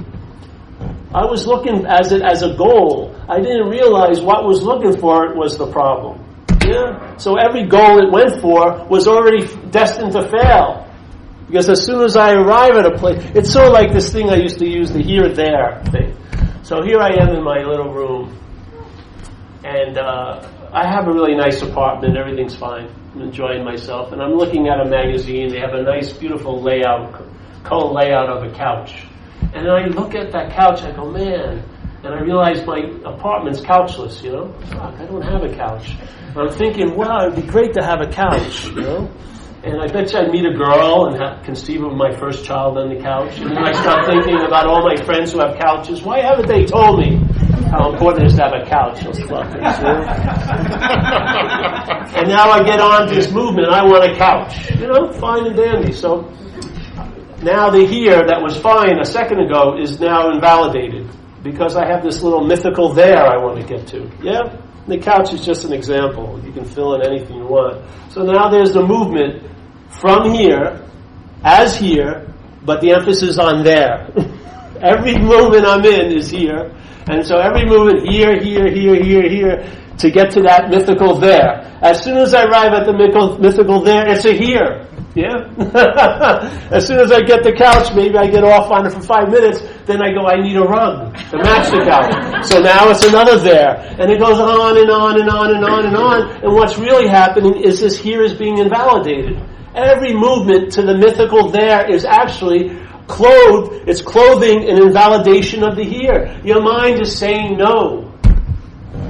I was looking at it as a goal. I didn't realize what was looking for it was the problem. Yeah. So every goal it went for was already destined to fail. Because as soon as I arrive at a place, it's sort of like this thing I used to use, the here-there thing. So here I am in my little room. And I have a really nice apartment. Everything's fine. I'm enjoying myself. And I'm looking at a magazine. They have a nice, beautiful layout, color layout of a couch. And then I look at that couch, I go, man. And I realize my apartment's couchless, you know. Fuck, I don't have a couch. And I'm thinking, wow, it'd be great to have a couch, you know. And I bet you I'd meet a girl and conceive of my first child on the couch. And then I start thinking about all my friends who have couches. Why haven't they told me how important it is to have a couch? Those fuckers, you know? And now I get on to this movement. I want a couch. You know, fine and dandy. So now the here that was fine a second ago is now invalidated. Because I have this little mythical there I want to get to. Yeah? The couch is just an example. You can fill in anything you want. So now there's the movement from here, as here, but the emphasis on there. Every movement I'm in is here. And so every movement here, to get to that mythical there. As soon as I arrive at the mythical there, it's a here. Yeah? As soon as I get the couch, maybe I get off on it for 5 minutes, then I go, I need a rug to match the couch. So now it's another there. And it goes on and on and on and on and on. And what's really happening is this here is being invalidated. Every movement to the mythical there is actually clothed, it's clothing an invalidation of the here. Your mind is saying no.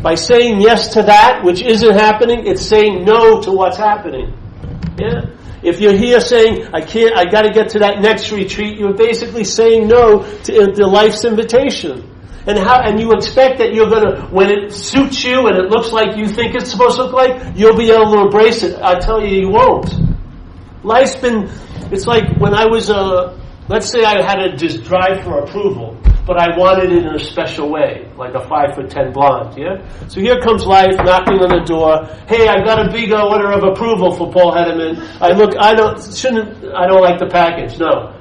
By saying yes to that which isn't happening, it's saying no to what's happening. Yeah? If you're here saying, I got to get to that next retreat, you're basically saying no to life's invitation. And you expect that you're going to, when it suits you and it looks like you think it's supposed to look like, you'll be able to embrace it. I tell you won't. Life's been, it's like when I was, let's say I had to just drive for approval, but I wanted it in a special way, like a 5'10" blonde, yeah? So here comes life knocking on the door. Hey, I got a big order of approval for Paul Hederman. I don't like the package. No.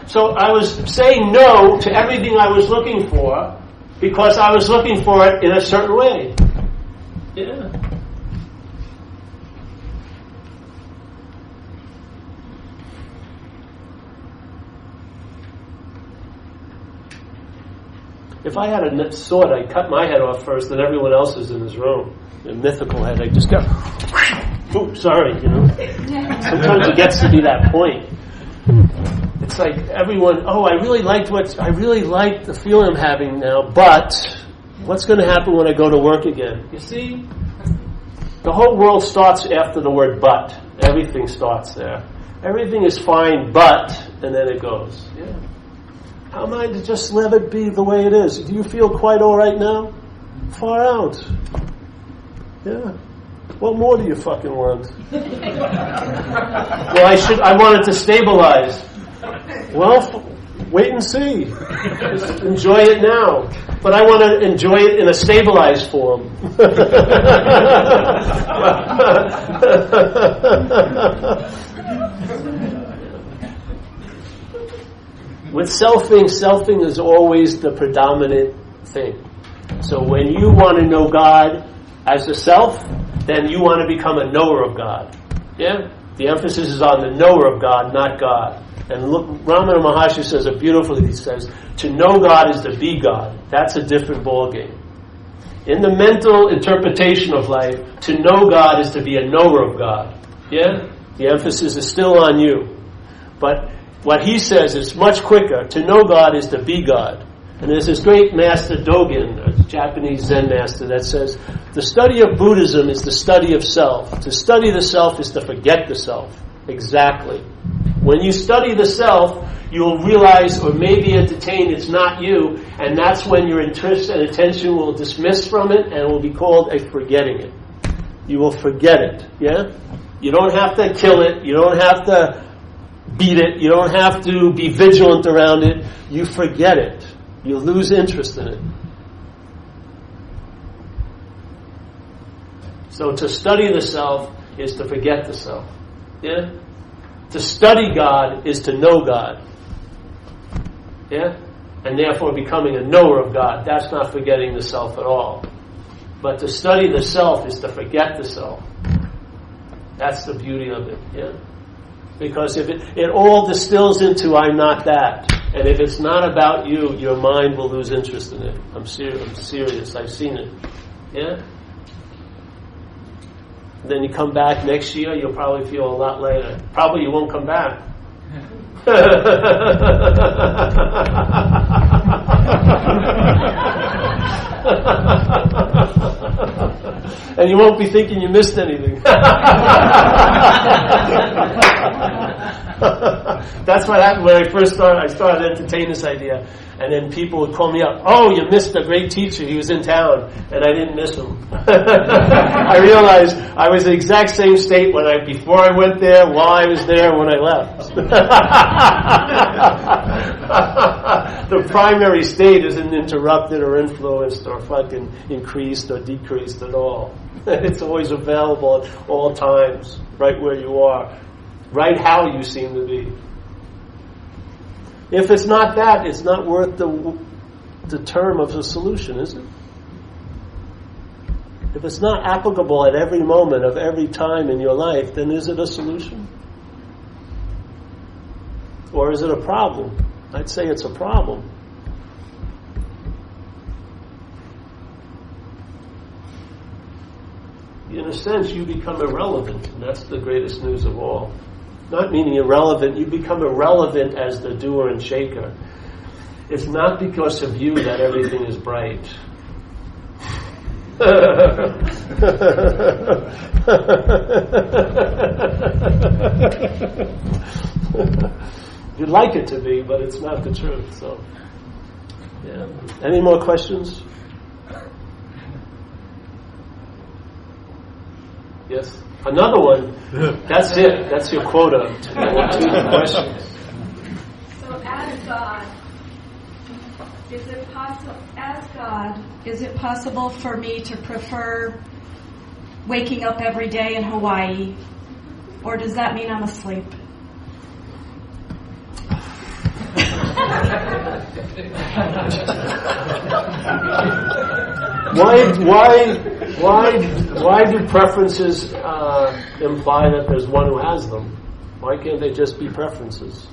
So I was saying no to everything I was looking for because I was looking for it in a certain way. Yeah. If I had a sword, I'd cut my head off first, then everyone else is in this room. A mythical head, I'd just go, oops, sorry, you know. Sometimes it gets to be that point. It's like everyone, I really like the feeling I'm having now, but what's going to happen when I go to work again? You see? The whole world starts after the word but. Everything starts there. Everything is fine, but, and then it goes. Yeah. How am I to just let it be the way it is? Do you feel quite all right now? Far out. Yeah. What more do you fucking want? Well, I want it to stabilize. Well, wait and see. Just enjoy it now. But I want to enjoy it in a stabilized form. With selfing is always the predominant thing. So when you want to know God as a self, then you want to become a knower of God. Yeah? The emphasis is on the knower of God, not God. And look, Ramana Maharshi says it beautifully. He says, to know God is to be God. That's a different ballgame. In the mental interpretation of life, to know God is to be a knower of God. Yeah? The emphasis is still on you. But what he says is much quicker. To know God is to be God. And there's this great master Dogen, a Japanese Zen master, that says, the study of Buddhism is the study of self. To study the self is to forget the self. Exactly. When you study the self, you'll realize or maybe entertain it's not you, and that's when your interest and attention will dismiss from it and it will be called a forgetting it. You will forget it. Yeah? You don't have to kill it. You don't have to beat it. You don't have to be vigilant around it. You forget it. You lose interest in it. So to study the self is to forget the self. Yeah? To study God is to know God. Yeah? And therefore becoming a knower of God. That's not forgetting the self at all. But to study the self is to forget the self. That's the beauty of it. Yeah? Because if it all distills into I'm not that. And if it's not about you, your mind will lose interest in it. I'm serious. I've seen it. Yeah? Then you come back next year, you'll probably feel a lot later. Probably you won't come back. And you won't be thinking you missed anything. That's what happened when I first started. I started to entertain this idea, and then people would call me up. Oh, you missed a great teacher. He was in town, and I didn't miss him. I realized I was in the exact same state before I went there, while I was there, when I left. The primary state isn't interrupted or influenced or fucking increased or decreased at all. It's always available at all times, right where you are, right how you seem to be. If it's not that, it's not worth the term of the solution, is it? If it's not applicable at every moment of every time in your life, then is it a solution? Or is it a problem? I'd say it's a problem. In a sense, you become irrelevant, and that's the greatest news of all. Not meaning irrelevant, you become irrelevant as the doer and shaker. It's not because of you that everything is bright. You'd like it to be, but it's not the truth. So, yeah. Any more questions? Yes. Another one. That's it. That's your quota. 2 questions. So, as God, is it possible for me to prefer waking up every day in Hawaii, or does that mean I'm asleep? Why do preferences imply that there's one who has them? Why can't they just be preferences?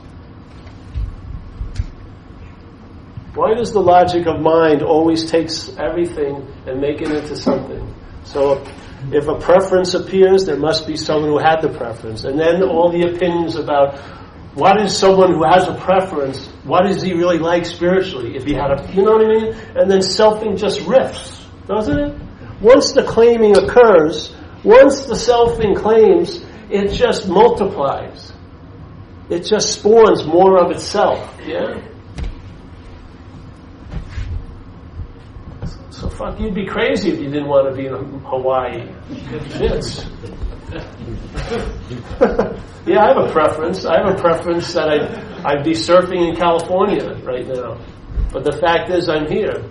Why does the logic of mind always takes everything and make it into something? So if a preference appears, there must be someone who had the preference. And then all the opinions about what is someone who has a preference, what is he really like spiritually? If he had you know what I mean? And then selfing just riffs, doesn't it? Once the claiming occurs, once the selfing claims, it just multiplies. It just spawns more of itself. Yeah? So fuck, you'd be crazy if you didn't want to be in Hawaii. Shits. Yeah, I have a preference. I have a preference that I'd be surfing in California right now. But the fact is I'm here.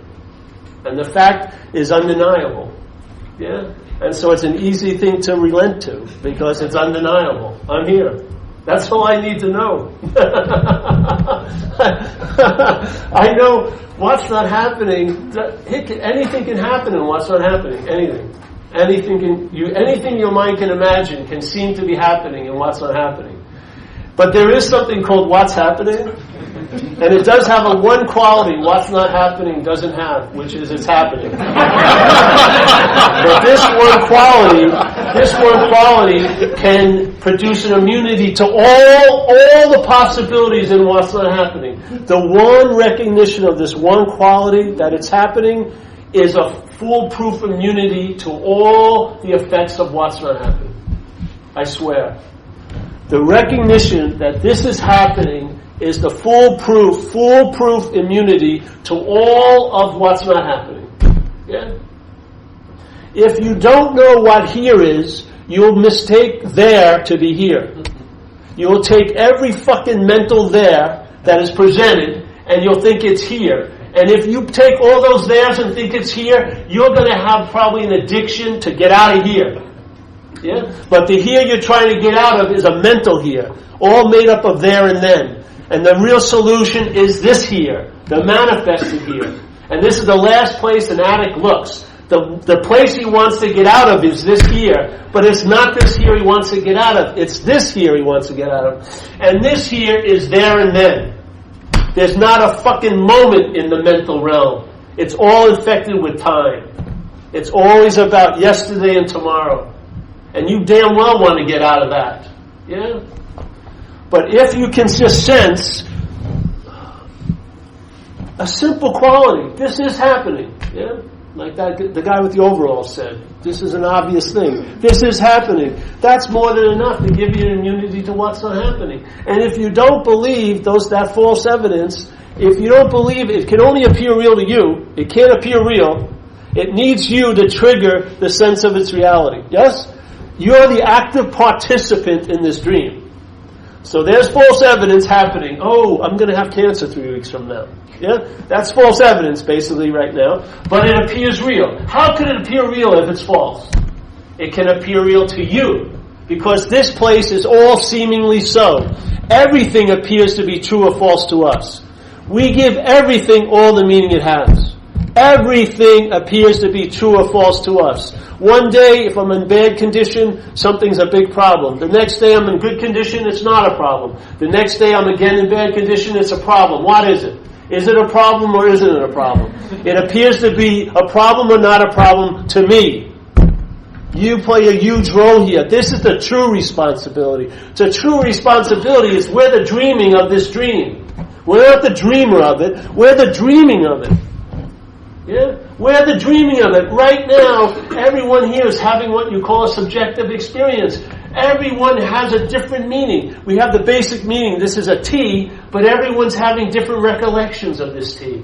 And the fact is undeniable. Yeah? And so it's an easy thing to relent to because it's undeniable. I'm here. That's all I need to know. I know what's not happening. Anything can happen in what's not happening. Anything. Anything your mind can imagine can seem to be happening in what's not happening. But there is something called what's happening. And it does have a one quality what's not happening doesn't have, which is it's happening. But this one quality can produce an immunity to all the possibilities in what's not happening. The one recognition of this one quality that it's happening is a foolproof immunity to all the effects of what's not happening. I swear. The recognition that this is happening is the foolproof immunity to all of what's not happening. Yeah? If you don't know what here is, you'll mistake there to be here. You'll take every fucking mental there that is presented and you'll think it's here. And if you take all those theirs and think it's here, you're going to have probably an addiction to get out of here. Yeah? But the here you're trying to get out of is a mental here, all made up of there and then. And the real solution is this here, the manifested here. And this is the last place an addict looks. The place he wants to get out of is this here, but it's not this here he wants to get out of. It's this here he wants to get out of. And this here is there and then. There's not a fucking moment in the mental realm. It's all infected with time. It's always about yesterday and tomorrow. And you damn well want to get out of that. Yeah? But if you can just sense a simple quality, this is happening. Yeah? Like the guy with the overalls said, this is an obvious thing. This is happening. That's more than enough to give you an immunity to what's not happening. And if you don't believe that false evidence, if you don't believe it can only appear real to you, it can't appear real, it needs you to trigger the sense of its reality. Yes? You're the active participant in this dream. So there's false evidence happening. Oh, I'm going to have cancer 3 weeks from now. Yeah? That's false evidence basically right now. But it appears real. How can it appear real if it's false? It can appear real to you. Because this place is all seemingly so. Everything appears to be true or false to us. We give everything all the meaning it has. Everything appears to be true or false to us. One day, if I'm in bad condition, something's a big problem. The next day I'm in good condition, it's not a problem. The next day I'm again in bad condition, it's a problem. What is it? Is it a problem or isn't it a problem? It appears to be a problem or not a problem to me. You play a huge role here. This is the true responsibility. The true responsibility is we're the dreaming of this dream. We're not the dreamer of it. We're the dreaming of it. Yeah? We're the dreaming of it. Right now, everyone here is having what you call a subjective experience. Everyone has a different meaning. We have the basic meaning, this is a tea, but everyone's having different recollections of this tea.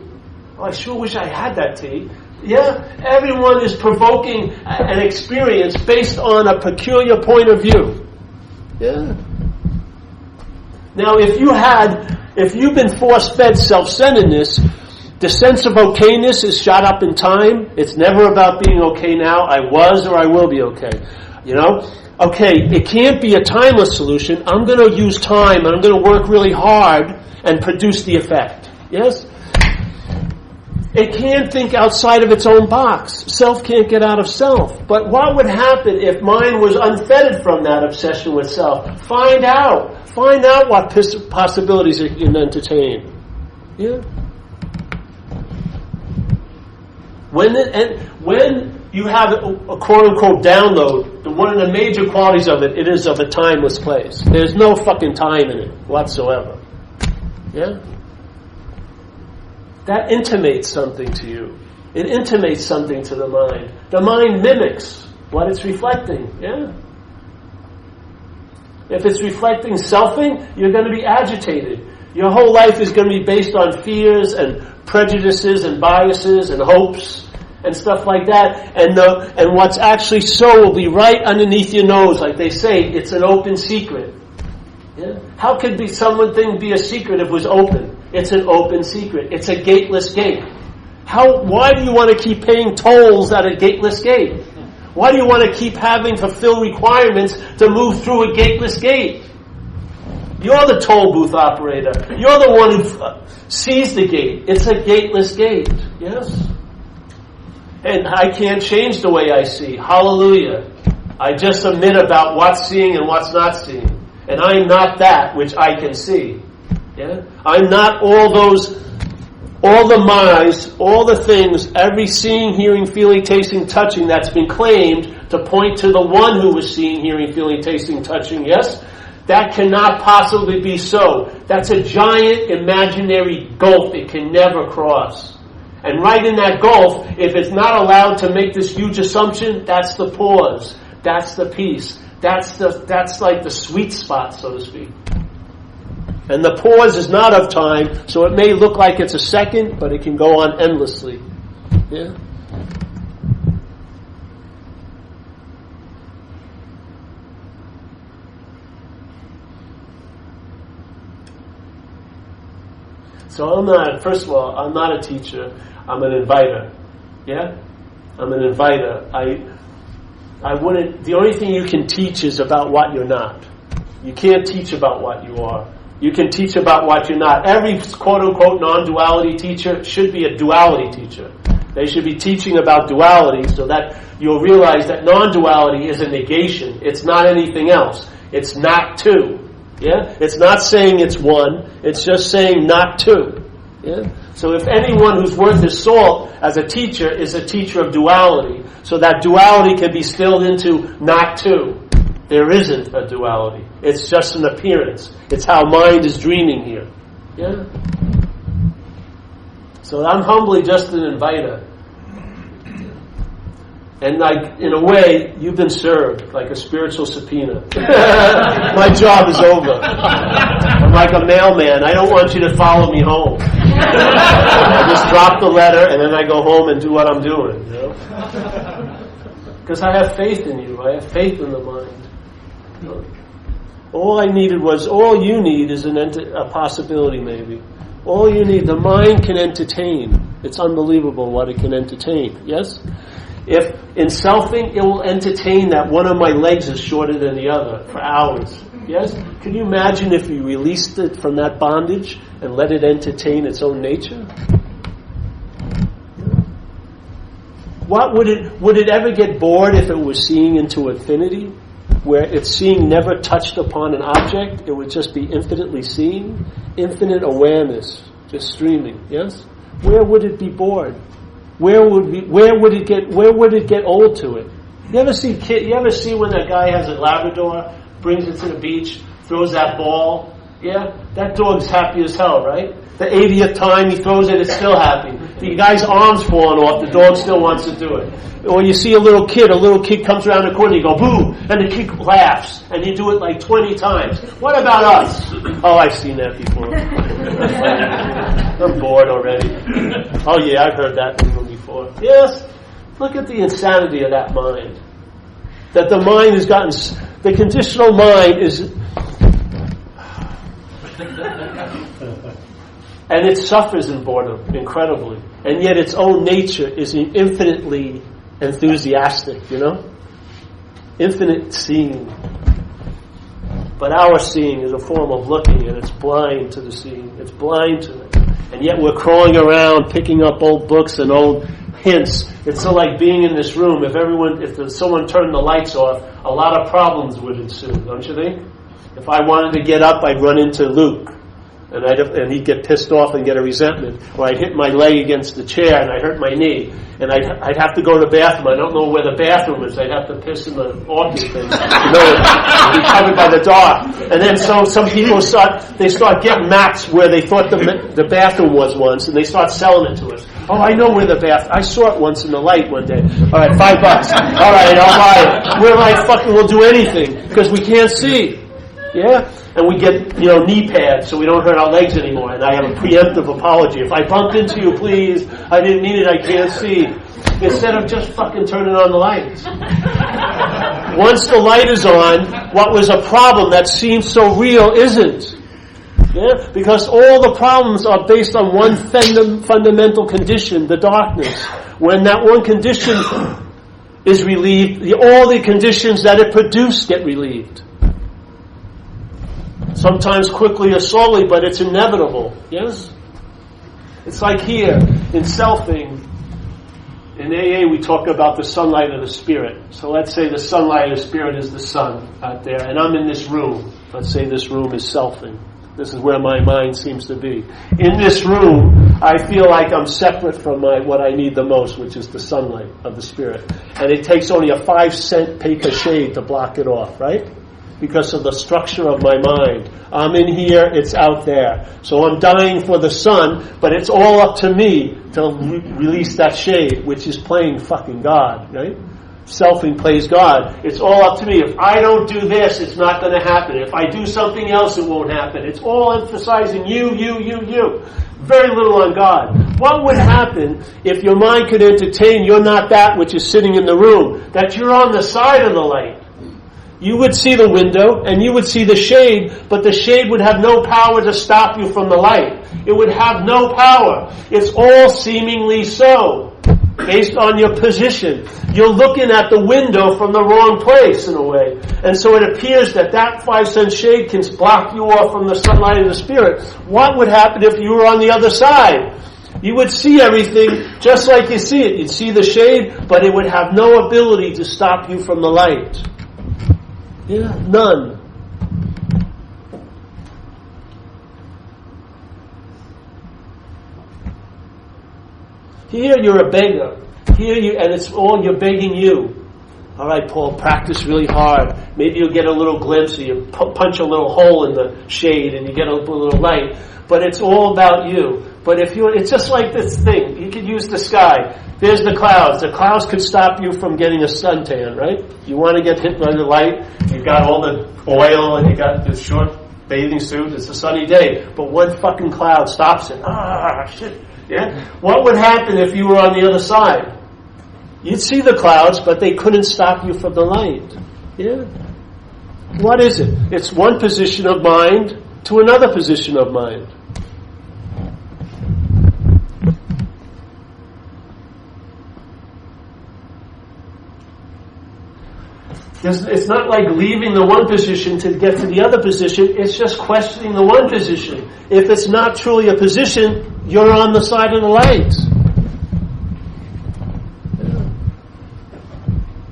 Oh, I sure wish I had that tea. Yeah? Everyone is provoking an experience based on a peculiar point of view. Yeah? Now, if you've been force-fed self-centeredness, the sense of okayness is shot up in time. It's never about being okay now. I was or I will be okay. You know? Okay, it can't be a timeless solution. I'm going to use time and I'm going to work really hard and produce the effect. Yes? It can't think outside of its own box. Self can't get out of self. But what would happen if mind was unfettered from that obsession with self? Find out. Find out what possibilities it can entertain. Yeah? When you have a quote-unquote download, one of the major qualities of it is of a timeless place. There's no fucking time in it whatsoever. Yeah? That intimates something to you. It intimates something to the mind. The mind mimics what it's reflecting. Yeah? If it's reflecting selfing, you're going to be agitated. Your whole life is going to be based on fears and prejudices and biases and hopes and stuff like that. And what's actually so will be right underneath your nose. Like they say, it's an open secret. Yeah? How could something be a secret if it was open? It's an open secret. It's a gateless gate. Why do you want to keep paying tolls at a gateless gate? Why do you want to keep having fulfill requirements to move through a gateless gate? You're the toll booth operator. You're the one who sees the gate. It's a gateless gate. Yes? And I can't change the way I see. Hallelujah. I just admit about what's seeing and what's not seeing. And I'm not that which I can see. Yeah? I'm not all the my's, all the things, every seeing, hearing, feeling, tasting, touching that's been claimed to point to the one who was seeing, hearing, feeling, tasting, touching. Yes? That cannot possibly be so. That's a giant imaginary gulf it can never cross. And right in that gulf, if it's not allowed to make this huge assumption, that's the pause. That's the peace. That's like the sweet spot, so to speak. And the pause is not of time, so it may look like it's a second, but it can go on endlessly. Yeah? So first of all, I'm not a teacher. I'm an inviter. Yeah? I'm an inviter. I wouldn't, the only thing you can teach is about what you're not. You can't teach about what you are. You can teach about what you're not. Every quote-unquote non-duality teacher should be a duality teacher. They should be teaching about duality so that you'll realize that non-duality is a negation. It's not anything else. It's not two. Yeah? It's not saying it's one. It's just saying not two. Yeah? So if anyone who's worth his salt as a teacher is a teacher of duality, so that duality can be distilled into not two. There isn't a duality. It's just an appearance. It's how mind is dreaming here. Yeah? So I'm humbly just an inviter. And like, in a way, you've been served like a spiritual subpoena. My job is over. I'm like a mailman. I don't want you to follow me home. I just drop the letter and then I go home and do what I'm doing. You know? Because I have faith in you. I have faith in the mind. You know? All you need is a possibility maybe. All you need, the mind can entertain. It's unbelievable what it can entertain. Yes? If in selfing, it will entertain that one of my legs is shorter than the other for hours. Yes? Can you imagine if you released it from that bondage and let it entertain its own nature? What would it ever get bored if it was seeing into infinity? Where its seeing never touched upon an object, it would just be infinitely seeing, infinite awareness, just streaming. Yes? Where would it be bored? Where would it get old to it? You ever see when that guy has a Labrador, brings it to the beach, throws that ball? Yeah? That dog's happy as hell, right? The 80th time he throws it, it's still happy. The guy's arm's falling off, the dog still wants to do it. Or you see a little kid comes around the corner, you go, boo! And the kid laughs. And you do it like 20 times. What about us? Oh, I've seen that before. I'm bored already. Oh yeah, I've heard that one before. Yes? Look at the insanity of that mind. That the mind has gotten, the conditional mind is, and it suffers in boredom, incredibly. And yet its own nature is infinitely enthusiastic, you know? Infinite seeing. But our seeing is a form of looking, and it's blind to the seeing. It's blind to it. And yet we're crawling around, picking up old books and old hints. It's so like being in this room. If someone turned the lights off, a lot of problems would ensue, don't you think? If I wanted to get up, I'd run into Luke. And he'd get pissed off and get a resentment. Or I'd hit my leg against the chair and I'd hurt my knee. And I'd have to go to the bathroom. I don't know where the bathroom is. I'd have to piss in the orchid thing. You know, it'd be covered by the dark. And then so some people start getting maps where they thought the bathroom was once, and they start selling it to us. Oh, I know where the bathroom. I saw it once in the light one day. All right, $5. All right, I'll buy it. We're like, fucking, we'll do anything because we can't see. Yeah? And we get, knee pads so we don't hurt our legs anymore. And I have a preemptive apology. If I bumped into you, please, I didn't mean it, I can't see. Instead of just fucking turning on the lights. Once the light is on, what was a problem that seemed so real isn't. Yeah? Because all the problems are based on one fundamental condition, the darkness. When that one condition is relieved, all the conditions that it produced get relieved. Sometimes quickly or slowly, but it's inevitable. Yes? It's like here, in selfing, in AA we talk about the sunlight of the spirit. So let's say the sunlight of the spirit is the sun out there, and I'm in this room. Let's say this room is selfing. This is where my mind seems to be. In this room, I feel like I'm separate from what I need the most, which is the sunlight of the spirit. And it takes only a 5-cent pica shade to block it off, right? Because of the structure of my mind. I'm in here, it's out there. So I'm dying for the sun, but it's all up to me to release that shade, which is playing fucking God, right? Selfing plays God. It's all up to me. If I don't do this, it's not going to happen. If I do something else, it won't happen. It's all emphasizing you. Very little on God. What would happen if your mind could entertain you're not that which is sitting in the room, that you're on the side of the light? You would see the window and you would see the shade, but the shade would have no power to stop you from the light. It would have no power. It's all seemingly so, based on your position. You're looking at the window from the wrong place in a way. And so it appears that 5-cent shade can block you off from the sunlight of the spirit. What would happen if you were on the other side? You would see everything just like you see it. You'd see the shade, but it would have no ability to stop you from the light. Yeah, none. Here you're a beggar. And it's all you're begging you. All right, Paul, practice really hard. Maybe you'll get a little glimpse, or you punch a little hole in the shade, and you get a little light. But it's all about you. But it's just like this thing. You could use the sky. There's the clouds. The clouds could stop you from getting a suntan, right? You want to get hit by the light. You've got all the oil, and you got the short bathing suit. It's a sunny day, but one fucking cloud stops it. Shit. Yeah. What would happen if you were on the other side? You'd see the clouds, but they couldn't stop you from the light. Yeah. What is it? It's one position of mind to another position of mind. It's not like leaving the one position to get to the other position. It's just questioning the one position. If it's not truly a position, you're on the side of the light.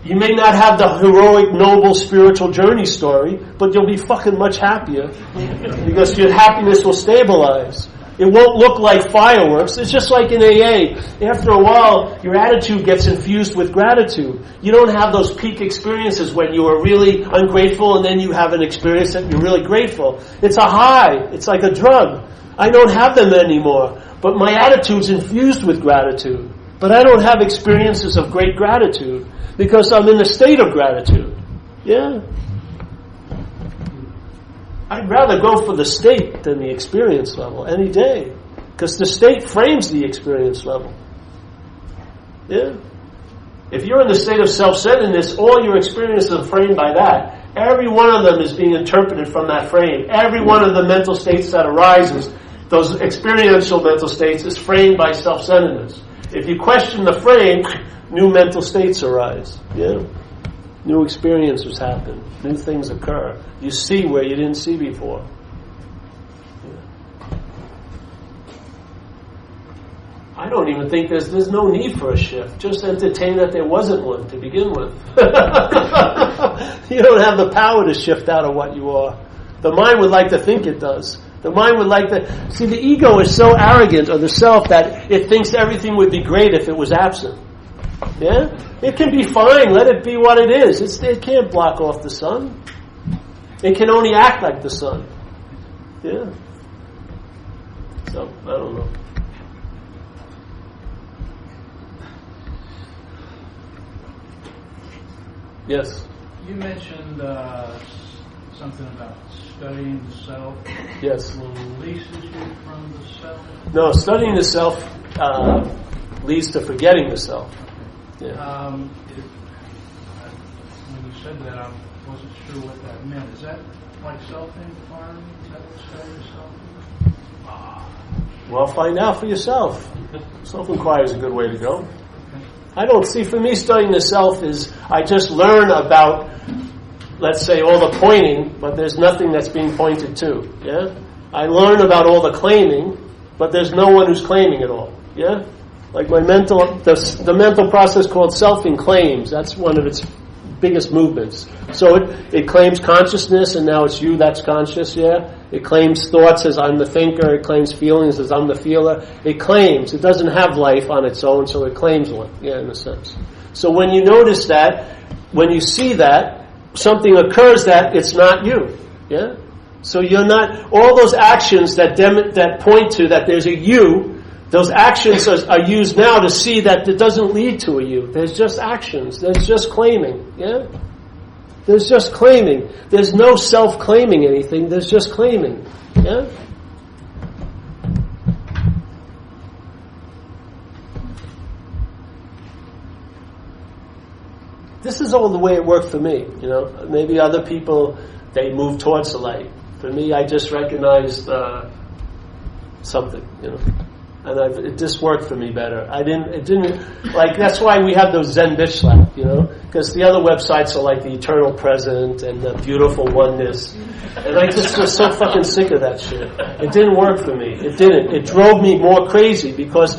You may not have the heroic, noble, spiritual journey story, but you'll be fucking much happier because your happiness will stabilize. It won't look like fireworks. It's just like in AA. After a while, your attitude gets infused with gratitude. You don't have those peak experiences when you are really ungrateful and then you have an experience that you're really grateful. It's a high. It's like a drug. I don't have them anymore. But my attitude's infused with gratitude. But I don't have experiences of great gratitude because I'm in a state of gratitude. Yeah. I'd rather go for the state than the experience level any day. Because the state frames the experience level. Yeah? If you're in the state of self-centeredness, all your experiences are framed by that. Every one of them is being interpreted from that frame. Every one of the mental states that arises, those experiential mental states, is framed by self-centeredness. If you question the frame, new mental states arise. Yeah? New experiences happen. New things occur. You see where you didn't see before. Yeah. I don't even think there's no need for a shift. Just entertain that there wasn't one to begin with. You don't have the power to shift out of what you are. The mind would like to think it does. The mind would like to... See, the ego is so arrogant, or the self, that it thinks everything would be great if it was absent. Yeah? It can be fine. Let it be what it is. It can't block off the sun. It can only act like the sun. Yeah. So, I don't know. Yes? You mentioned something about studying the self Yes. releases you from the self. No, studying the self leads to forgetting the self. Yeah. When you said that, I wasn't sure what that meant. Is that like self-inquiry? Is that what studying the self is? Well, find out for yourself. Self-inquiry is a good way to go. I don't see, for me, studying the self is, I just learn about, let's say, all the pointing, but there's nothing that's being pointed to. Yeah? I learn about all the claiming, but there's no one who's claiming it all. Yeah? Like the mental process called selfing claims. That's one of its biggest movements. So it claims consciousness, and now it's you that's conscious, yeah? It claims thoughts as I'm the thinker. It claims feelings as I'm the feeler. It claims. It doesn't have life on its own, so it claims one, yeah, in a sense. So when you notice that, when you see that, something occurs that it's not you, yeah? So you're not, all those actions that point to that there's a you, those actions are used now to see that it doesn't lead to a you. There's just actions. There's just claiming. Yeah? There's just claiming. There's no self-claiming anything. There's just claiming. Yeah? This is all the way it worked for me. You know, maybe other people, they move towards the light. For me, I just recognized something, you know. And it just worked for me better. It didn't, that's why we have those Zen bitch slap, you know? Because the other websites are like the eternal present and the beautiful oneness. And I just was so fucking sick of that shit. It didn't work for me. It didn't. It drove me more crazy because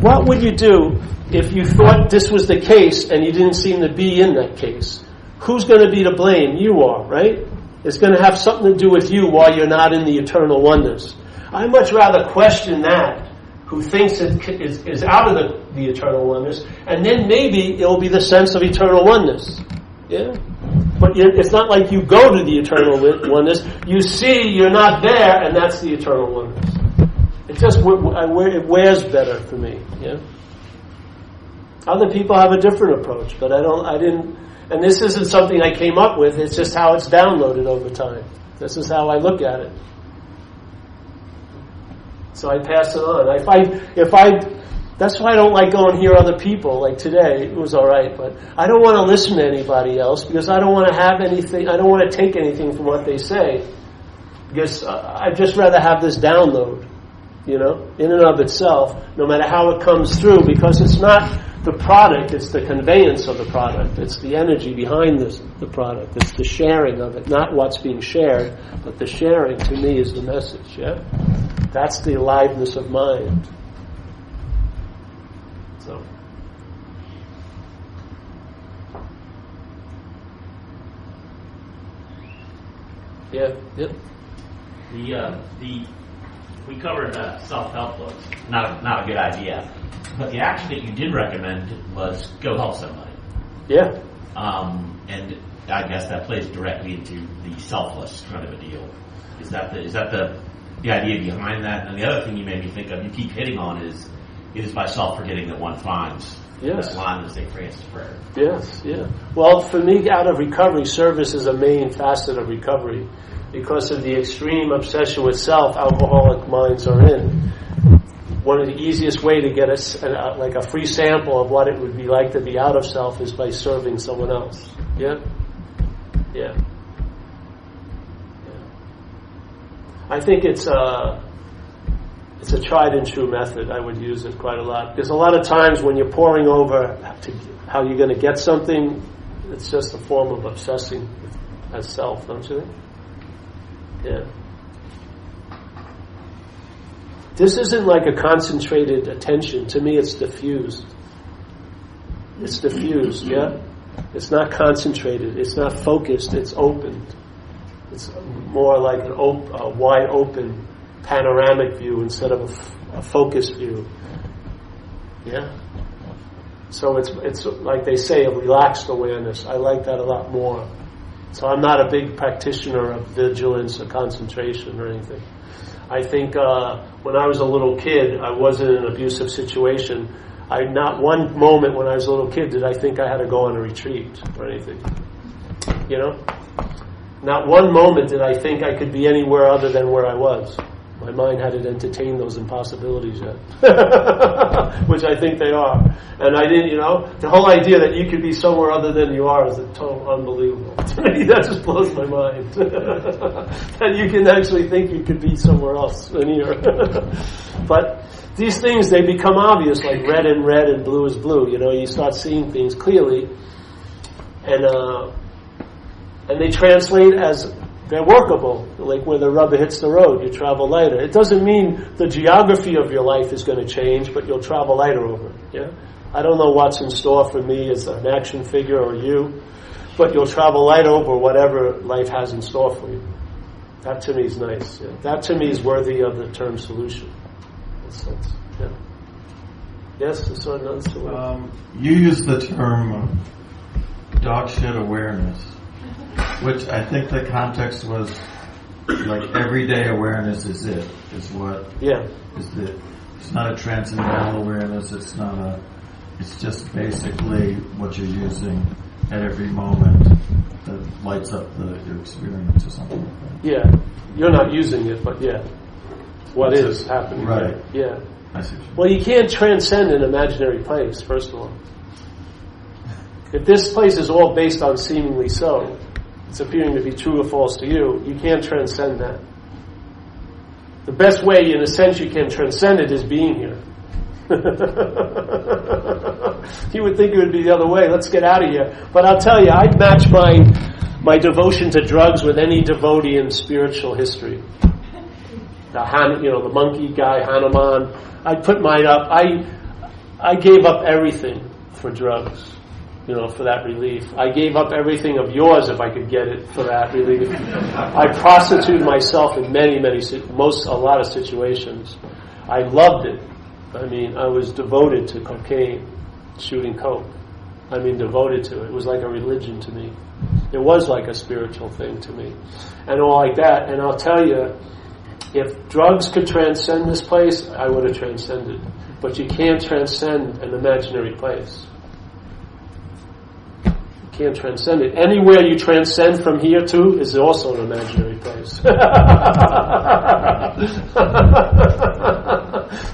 what would you do if you thought this was the case and you didn't seem to be in that case? Who's going to be to blame? You are, right? It's going to have something to do with you while you're not in the eternal oneness. I'd much rather question that, who thinks it is out of the eternal oneness, and then maybe it'll be the sense of eternal oneness. Yeah? But it's not like you go to the eternal oneness. You see you're not there, and that's the eternal oneness. It wears better for me. Yeah? Other people have a different approach, but I didn't, and this isn't something I came up with, it's just how it's downloaded over time. This is how I look at it. So I pass it on. That's why I don't like going and hear other people. Like today, it was all right, but I don't want to listen to anybody else because I don't want to have anything. I don't want to take anything from what they say because I'd just rather have this download, you know, in and of itself, no matter how it comes through, because it's not the product; it's the conveyance of the product. It's the energy behind the product. It's the sharing of it, not what's being shared, but the sharing to me is the message. Yeah. That's the aliveness of mind. So, yeah. We covered self-help books. Not a good idea, but the action that you did recommend was go help somebody. Yeah. And I guess that plays directly into the selfless kind of a deal. Is that the idea behind that? And the other thing you made me think of, you keep hitting on, is by self-forgetting that one finds. Yes. That line of St. Francis prayer. Yes, yeah. Well, for me, out of recovery, service is a main facet of recovery. Because of the extreme obsession with self alcoholic minds are in. One of the easiest way to get a free sample of what it would be like to be out of self is by serving someone else. Yeah? Yeah. I think it's a tried and true method. I would use it quite a lot. Because a lot of times when you're poring over how you're going to get something, it's just a form of obsessing as self, don't you think? Yeah. This isn't like a concentrated attention. To me, it's diffused. It's diffused, yeah? It's not concentrated. It's not focused. It's opened. It's more like a wide open panoramic view instead of a focused view. Yeah? So it's like they say, a relaxed awareness. I like that a lot more. So I'm not a big practitioner of vigilance or concentration or anything. I think when I was a little kid, I was in an abusive situation. Not one moment when I was a little kid did I think I had to go on a retreat or anything. You know? Not one moment did I think I could be anywhere other than where I was. My mind hadn't entertained those impossibilities yet, which I think they are. And I didn't, the whole idea that you could be somewhere other than you are is a total unbelievable. To me, that just blows my mind. That you can actually think you could be somewhere else than here. But these things, they become obvious, like red and blue is blue. You start seeing things clearly, and they translate as they're workable, like where the rubber hits the road, you travel lighter. It doesn't mean the geography of your life is going to change, but you'll travel lighter over it. Yeah? I don't know what's in store for me as an action figure or you, but you'll travel lighter over whatever life has in store for you. That to me is nice. Yeah? That to me is worthy of the term solution. In a sense. Yeah. Yes, there's another solution. You use the term dog shit awareness, which I think the context was like everyday awareness is what is it. It's not a transcendental awareness, it's just basically what you're using at every moment that lights up your experience or something like that. Yeah, you're not using it, but what is happening. Right. Yeah. I see. Well, you can't transcend an imaginary place, first of all. If this place is all based on seemingly so, it's appearing to be true or false to you, you can't transcend that. The best way, in a sense, you can transcend it is being here. You would think it would be the other way. Let's get out of here. But I'll tell you, I'd match my devotion to drugs with any devotee in spiritual history. The monkey guy, Hanuman. I'd put mine up. I gave up everything for drugs. For that relief. I gave up everything of yours if I could get it for that relief. I prostituted myself in a lot of situations. I loved it. I was devoted to cocaine, shooting coke. Devoted to it. It was like a religion to me. It was like a spiritual thing to me. And all like that. And I'll tell you, if drugs could transcend this place, I would have transcended. But you can't transcend an imaginary place. Can't transcend it. Anywhere you transcend from here to is also an imaginary place.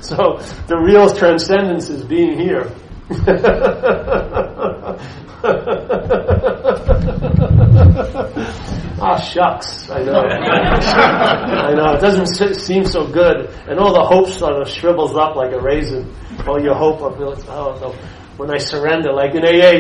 So the real transcendence is being here. Shucks. I know. I know. It doesn't seem so good. And all the hope sort of shrivels up like a raisin. All your hope of no. When I surrender, like in AA,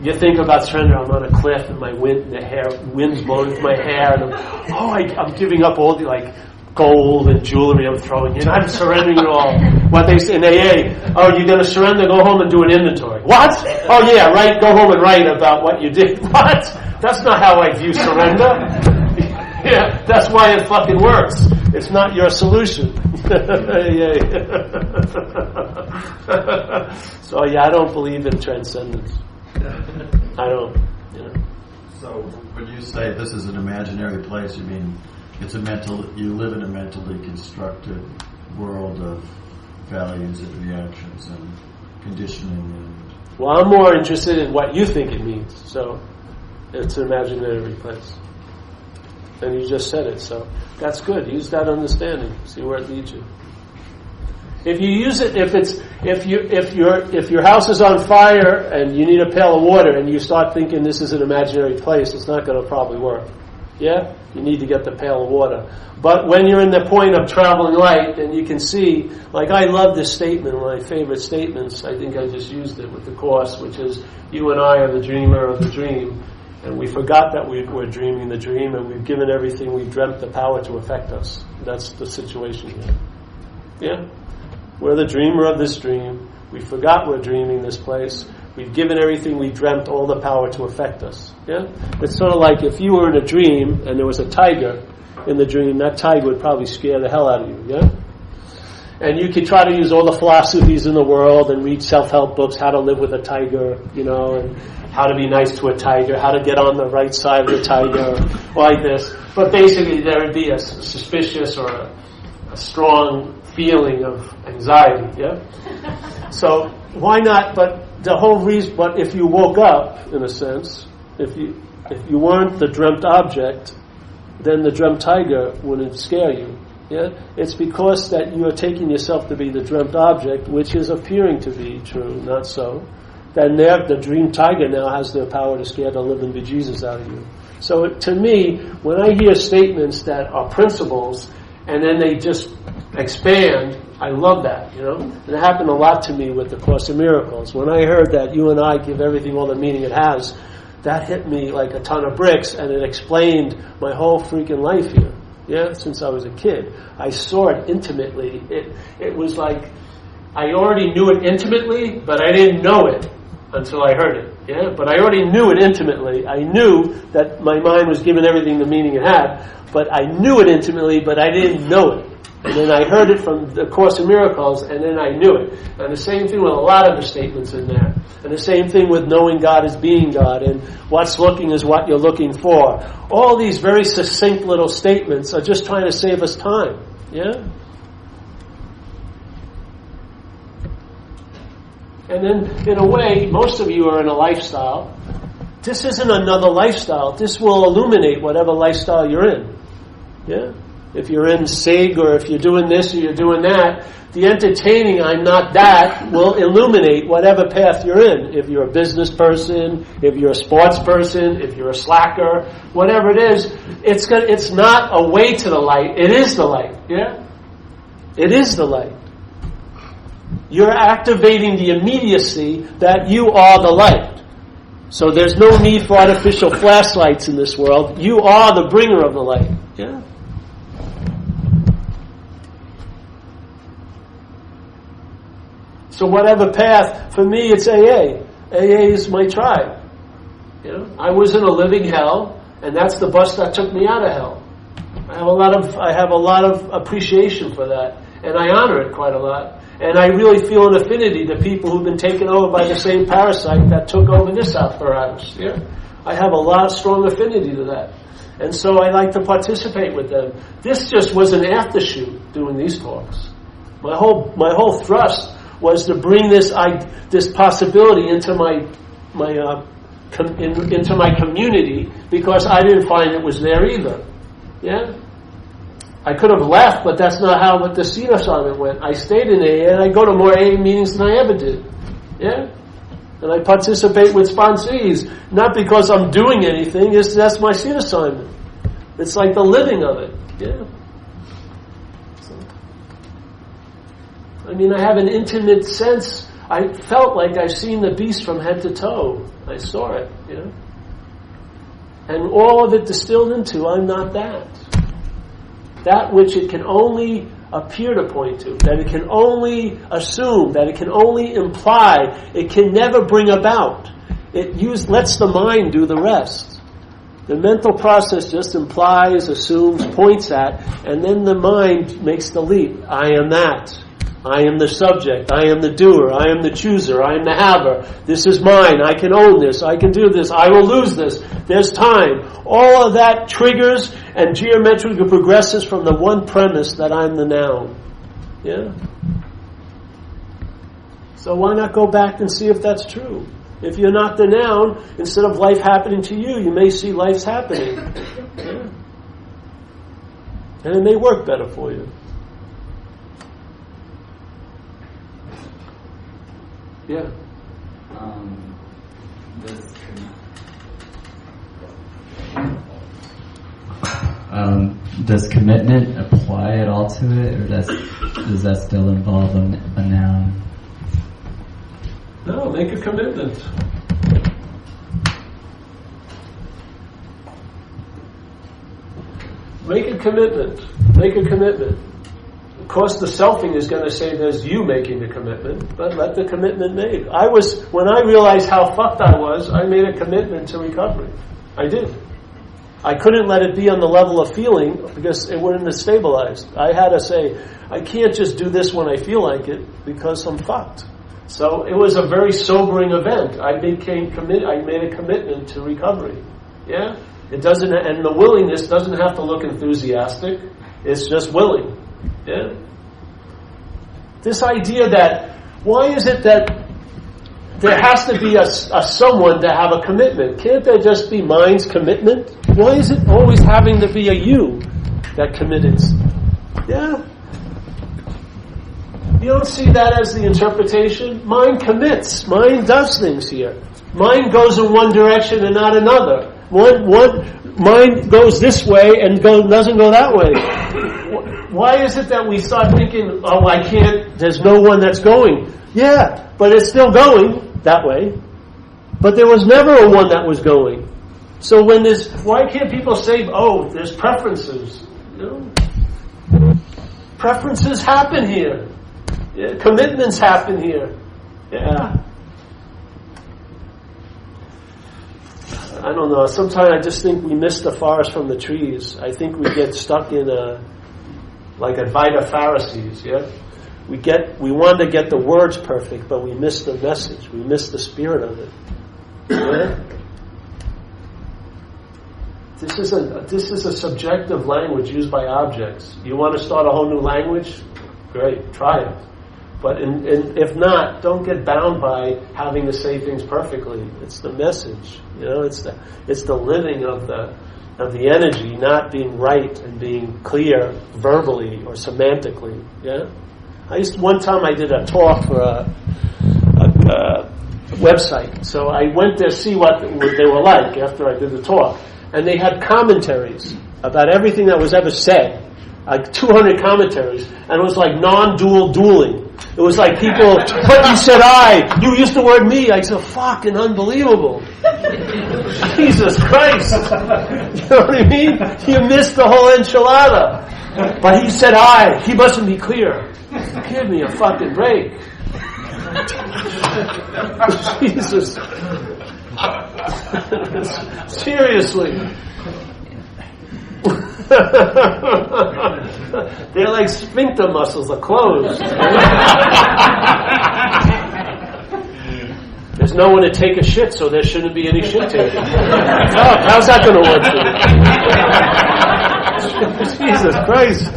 you think about surrender. I'm on a cliff and wind's blowing through my hair, and I'm giving up all the gold and jewelry I'm throwing in. I'm surrendering it all. What they say in AA, you're going to surrender? Go home and do an inventory. What? Oh yeah, right. Go home and write about what you did. What? That's not how I view surrender. Yeah, that's why it fucking works. It's not your solution. So I don't believe in transcendence. I don't. So when you say this is an imaginary place, you mean you live in a mentally constructed world of values and reactions and conditioning. Well, I'm more interested in what you think it means. So it's an imaginary place. And you just said it, so that's good. Use that understanding. See where it leads you. If you use it, if your house is on fire and you need a pail of water and you start thinking this is an imaginary place, it's not going to probably work. Yeah? You need to get the pail of water. But when you're in the point of traveling light, then you can see, I love this statement, one of my favorite statements. I think I just used it with the Course, which is, you and I are the dreamer of the dream. And we forgot that we were dreaming the dream, and we've given everything we've dreamt the power to affect us. That's the situation here. Yeah? We're the dreamer of this dream. We forgot we're dreaming this place. We've given everything we dreamt all the power to affect us. Yeah? It's sort of like if you were in a dream and there was a tiger in the dream, that tiger would probably scare the hell out of you. Yeah? And you could try to use all the philosophies in the world and read self-help books, how to live with a tiger, and how to be nice to a tiger, how to get on the right side of the tiger, like this. But basically there would be a suspicious or a strong feeling of anxiety, yeah? So why not, but the whole reason, but if you woke up, in a sense, If you weren't the dreamt object, then the dreamt tiger wouldn't scare you. Yeah? It's because that you are taking yourself to be the dreamt object, which is appearing to be true, not so. Then the dream tiger now has the power to scare the living bejesus out of you. So to me, when I hear statements that are principles and then they just expand, I love that, And it happened a lot to me with the Course in Miracles. When I heard that you and I give everything all the meaning it has, that hit me like a ton of bricks, and it explained my whole freaking life here. Yeah, since I was a kid. I saw it intimately. It was like I already knew it intimately, but I didn't know it until I heard it. Yeah, but I already knew it intimately. I knew that my mind was given everything the meaning it had, but I knew it intimately, but I didn't know it. And then I heard it from the Course in Miracles, and then I knew it. And the same thing with a lot of the statements in there. And the same thing with knowing God as being God, and what's looking is what you're looking for. All these very succinct little statements are just trying to save us time. Yeah? And then, in a way, most of you are in a lifestyle. This isn't another lifestyle. This will illuminate whatever lifestyle you're in. Yeah? If you're in SIG, or if you're doing this or you're doing that, the entertaining I'm not that will illuminate whatever path you're in. If you're a business person, if you're a sports person, if you're a slacker, whatever it is, it's not a way to the light. It is the light. Yeah? It is the light. You're activating the immediacy that you are the light. So there's no need for artificial flashlights in this world. You are the bringer of the light. Yeah? So whatever path, for me it's AA. AA is my tribe. I was in a living hell, and that's the bus that took me out of hell. I have a lot of appreciation for that, and I honor it quite a lot. And I really feel an affinity to people who've been taken over by the same parasite that took over this apparatus. Yeah? I have a lot of strong affinity to that. And so I like to participate with them. This just was an aftershoot doing these talks. My whole thrust was to bring this possibility into my community, because I didn't find it was there either. Yeah, I could have left, but that's not how the seed assignment went. I stayed in AA, and I go to more AA meetings than I ever did. Yeah, and I participate with sponsees, not because I'm doing anything. That's my seed assignment. It's like the living of it. Yeah. I have an intimate sense. I felt like I've seen the beast from head to toe. I saw it, And all of it distilled into, I'm not that. That which it can only appear to point to, that it can only assume, that it can only imply, it can never bring about. It lets the mind do the rest. The mental process just implies, assumes, points at, and then the mind makes the leap. I am that. I am the subject. I am the doer. I am the chooser. I am the haver. This is mine. I can own this. I can do this. I will lose this. There's time. All of that triggers and geometrically progresses from the one premise that I'm the noun. Yeah? So why not go back and see if that's true? If you're not the noun, instead of life happening to you, you may see life's happening. Yeah? And it may work better for you. Yeah. Does commitment apply at all to it, or does that still involve a noun? No, make a commitment. Make a commitment. Make a commitment. Of course, the selfing is going to say there's you making the commitment, but let the commitment made. When I realized how fucked I was, I made a commitment to recovery. I did. I couldn't let it be on the level of feeling because it wouldn't have stabilized. I had to say, I can't just do this when I feel like it because I'm fucked. So it was a very sobering event. I made a commitment to recovery. Yeah? It doesn't, and the willingness doesn't have to look enthusiastic. It's just willing. Yeah? This idea that, why is it that there has to be a someone to have a commitment. Can't there just be mind's commitment? Why is it always having to be a you that committed? Yeah. You don't see that as the interpretation? Mind commits. Mind does things here. Mind goes in one direction and not another. Mind goes this way and doesn't go that way. Why is it that we start thinking, oh, I can't, there's no one that's going? Yeah, but it's still going that way. But there was never a one that was going. So why can't people say, oh, there's preferences? You know? Preferences happen here. Yeah, commitments happen here. Yeah. I don't know. Sometimes I just think we miss the forest from the trees. I think we get stuck in like Advaita Pharisees. Yeah, we want to get the words perfect, but we miss the message. We miss the spirit of it. Yeah? This is a subjective language used by objects. You want to start a whole new language? Great, try it. But if not, don't get bound by having to say things perfectly. It's the message, you know. It's the living of the energy, not being right and being clear verbally or semantically. Yeah. One time I did a talk for a website, so I went there to see what they were like after I did the talk, and they had commentaries about everything that was ever said. Like 200 commentaries, and it was like non-dual dueling. It was like people, but you said I, you used the word me. I said, fucking unbelievable. Jesus Christ. You know what I mean? You missed the whole enchilada. But he said I, he mustn't be clear. Give me a fucking break. Jesus. Seriously. They're like sphincter muscles, they're closed. There's no one to take a shit, so there shouldn't be any shit taken. Oh, how's that going to work for you? Jesus Christ.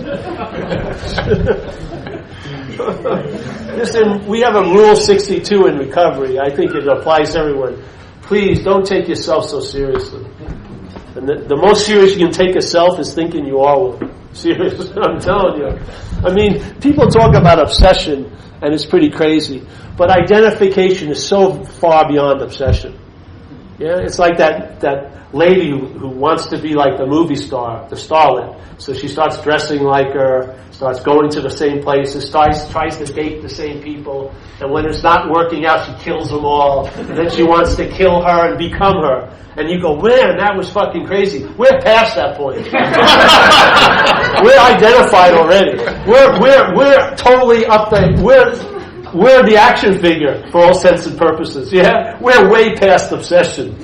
Listen, we have a Rule 62 in recovery. I think it applies to everyone. Please, don't take yourself so seriously. And the most serious you can take yourself is thinking you are one. Serious, I'm telling you. I mean, people talk about obsession, and it's pretty crazy. But identification is so far beyond obsession. Yeah, it's like that lady who wants to be like the movie star, the starlet. So she starts dressing like her, starts going to the same places, tries to date the same people, and when it's not working out, she kills them all. And then she wants to kill her and become her. And you go, man, that was fucking crazy. We're past that point. We're identified already. We're totally up there. We're the action figure for all sense and purposes. Yeah, we're way past obsession.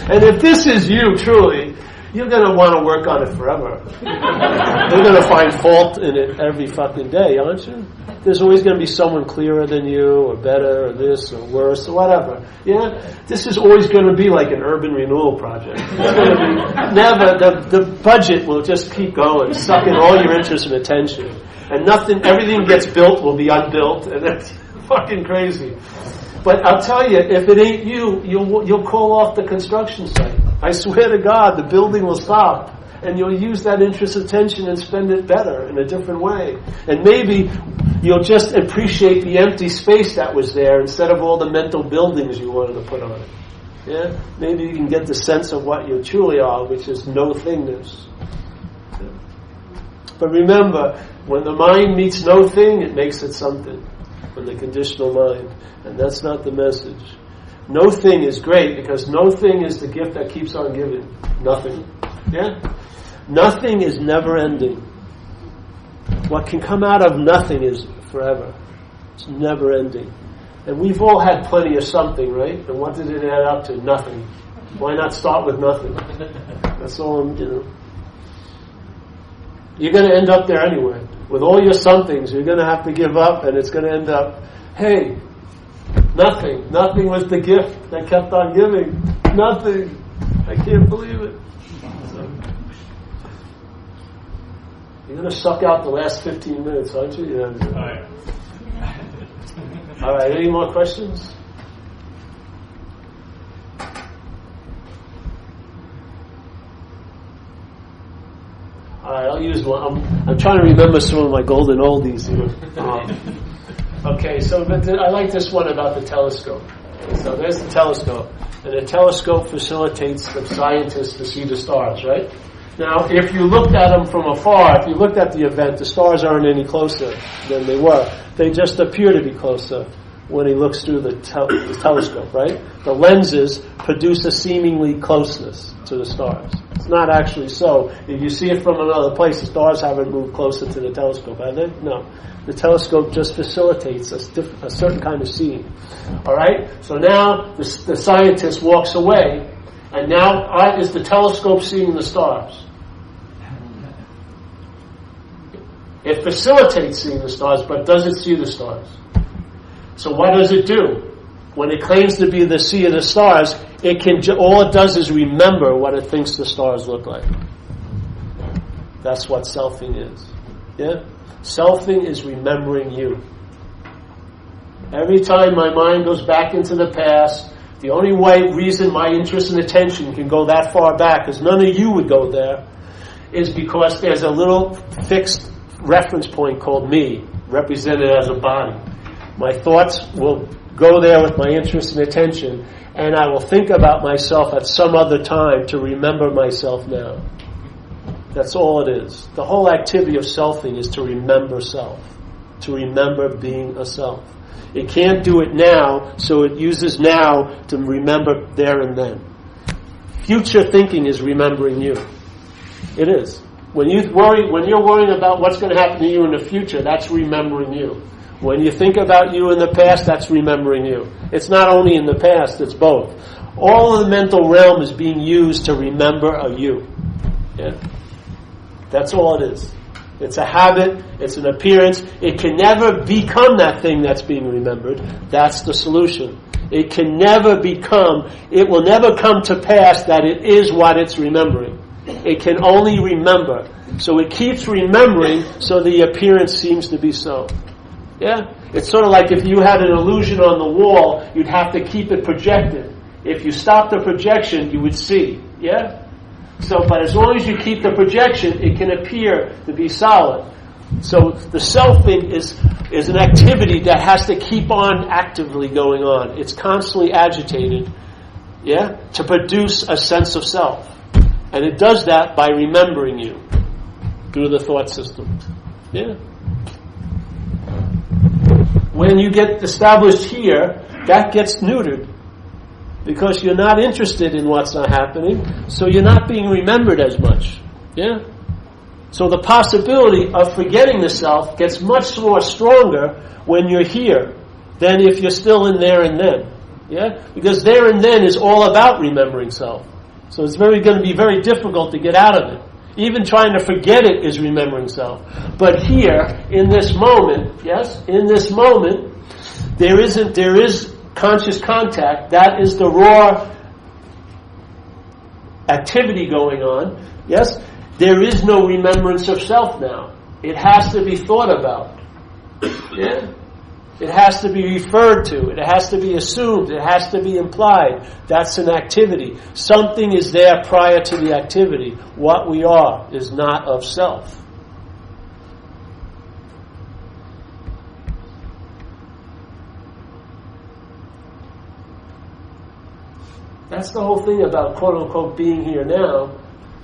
And if this is you, truly, you're going to want to work on it forever. You're going to find fault in it every fucking day, aren't you? There's always going to be someone clearer than you, or better, or this, or worse, or whatever. Yeah? This is always going to be like an urban renewal project. It's going to be never, the budget will just keep going, sucking all your interest and attention. And everything gets built will be unbuilt, and that's fucking crazy. But I'll tell you, if it ain't you, you'll call off the construction site. I swear to God, the building will stop. And you'll use that interest attention and spend it better in a different way. And maybe you'll just appreciate the empty space that was there instead of all the mental buildings you wanted to put on it. Yeah? Maybe you can get the sense of what you truly are, which is no-thingness. Yeah. But remember, when the mind meets no thing, it makes it something. When the conditional mind. And that's not the message. No thing is great because no thing is the gift that keeps on giving. Nothing. Yeah? Nothing is never ending. What can come out of nothing is forever. It's never ending. And we've all had plenty of something, right? And what did it add up to? Nothing. Why not start with nothing? That's all I'm, You're going to end up there anyway. With all your somethings, you're going to have to give up, and it's going to end up, hey, nothing. Nothing was the gift that kept on giving. Nothing. I can't believe it. You're going to suck out the last 15 minutes, aren't you? Yeah. All right, any more questions? All right, I'll use one. I'm trying to remember some of my golden oldies here. Okay, so I like this one about the telescope. So there's the telescope. And the telescope facilitates the scientists to see the stars, right? Now, if you looked at them from afar, if you looked at the event, the stars aren't any closer than they were. They just appear to be closer when he looks through the telescope, right? The lenses produce a seemingly closeness to the stars. It's not actually so. If you see it from another place, the stars haven't moved closer to the telescope, have they? No. The telescope just facilitates a certain kind of seeing. All right? So now the scientist walks away, and now is the telescope seeing the stars? It facilitates seeing the stars, but doesn't see the stars. So what does it do? When it claims to be the sea of the stars, all it does is remember what it thinks the stars look like. That's what selfing is. Yeah? Selfing is remembering you. Every time my mind goes back into the past, the only reason my interest and attention can go that far back, because none of you would go there, is because there's a little fixed reference point called me, represented as a body. My thoughts will go there with my interest and attention, and I will think about myself at some other time to remember myself now. That's all it is. The whole activity of selfing is to remember self, to remember being a self. It can't do it now, so it uses now to remember there and then. Future thinking is remembering you. It is. When you're worrying about what's going to happen to you in the future, that's remembering you. When you think about you in the past, that's remembering you. It's not only in the past, it's both. All of the mental realm is being used to remember a you. Yeah? That's all it is. It's a habit, it's an appearance. It can never become that thing that's being remembered. That's the solution. It can never it will never come to pass that it is what it's remembering. It can only remember. So it keeps remembering, so the appearance seems to be so. Yeah? It's sort of like if you had an illusion on the wall, you'd have to keep it projected. If you stop the projection, you would see. Yeah? So, but as long as you keep the projection, it can appear to be solid. So the selfing is an activity that has to keep on actively going on. It's constantly agitated, yeah, to produce a sense of self. And it does that by remembering you through the thought system. Yeah. When you get established here, that gets neutered. Because you're not interested in what's not happening, so you're not being remembered as much. Yeah? So the possibility of forgetting the self gets much more stronger when you're here than if you're still in there and then. Yeah? Because there and then is all about remembering self. So it's going to be very difficult to get out of it. Even trying to forget it is remembering self. But here, in this moment, yes, in this moment, there is conscious contact. That is the raw activity going on. Yes? There is no remembrance of self now. It has to be thought about. Yeah? It has to be referred to. It has to be assumed. It has to be implied. That's an activity. Something is there prior to the activity. What we are is not of self. That's the whole thing about quote-unquote being here now,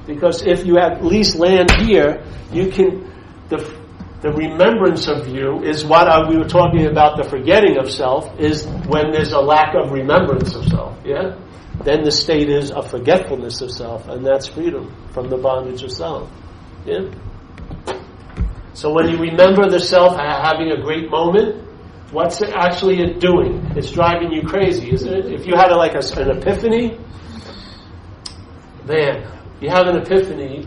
because if you at least land here, you can, the remembrance of you is what we were talking about, the forgetting of self, is when there's a lack of remembrance of self, yeah? Then the state is a forgetfulness of self, and that's freedom from the bondage of self, yeah? So when you remember the self having a great moment, what's it actually doing? It's driving you crazy, isn't it? If you had an epiphany, man, you have an epiphany,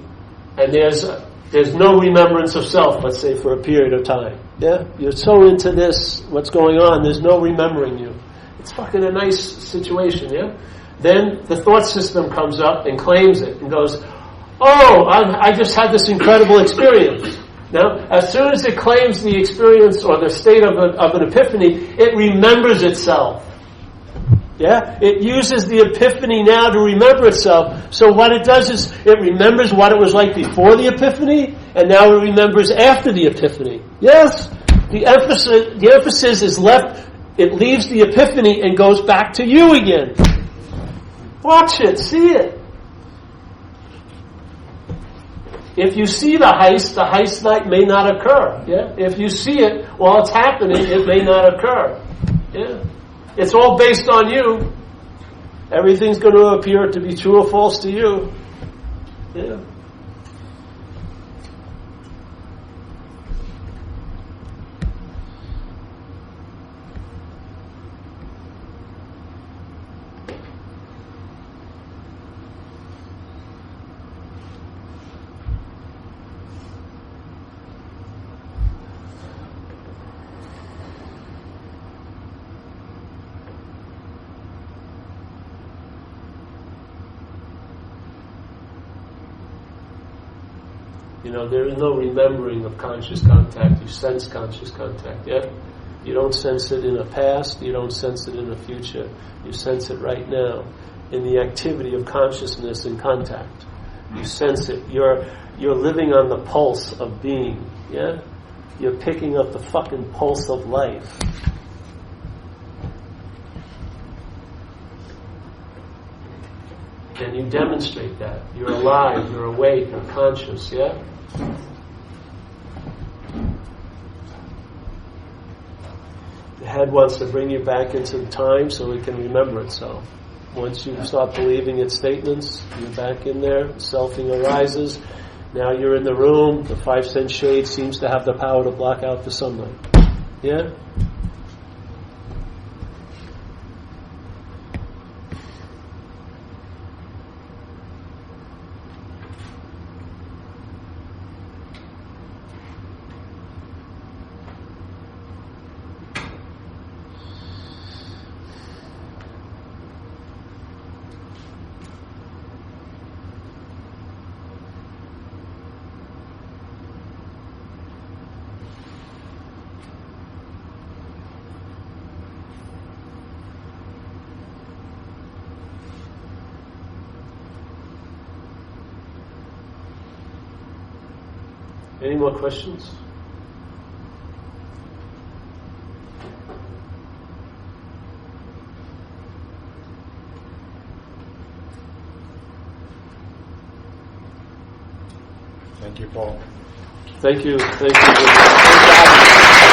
and there's no remembrance of self, let's say, for a period of time. Yeah? You're so into this, what's going on, there's no remembering you. It's fucking a nice situation, yeah? Then the thought system comes up and claims it and goes, oh, I just had this incredible experience. Now, as soon as it claims the experience or the state of an epiphany, it remembers itself. Yeah? It uses the epiphany now to remember itself. So what it does is it remembers what it was like before the epiphany, and now it remembers after the epiphany. Yes? The emphasis is left, it leaves the epiphany and goes back to you again. Watch it, see it. If you see the heist may not occur. Yeah? If you see it while it's happening, it may not occur. Yeah? It's all based on you. Everything's going to appear to be true or false to you. Yeah. You know, there is no remembering of conscious contact. You sense conscious contact, yeah? You don't sense it in a past, you don't sense it in a future. You sense it right now in the activity of consciousness and contact. You sense it. You're living on the pulse of being, yeah? You're picking up the fucking pulse of life. And you demonstrate that. You're alive, you're awake, you're conscious, yeah? The head wants to bring you back into the time so it can remember itself. Once you stop believing its statements, you're back in there, selfing arises. Now you're in the room, the 5 cent shade seems to have the power to block out the sunlight. Yeah? Any more questions? Thank you, Paul. Thank you. Thank you.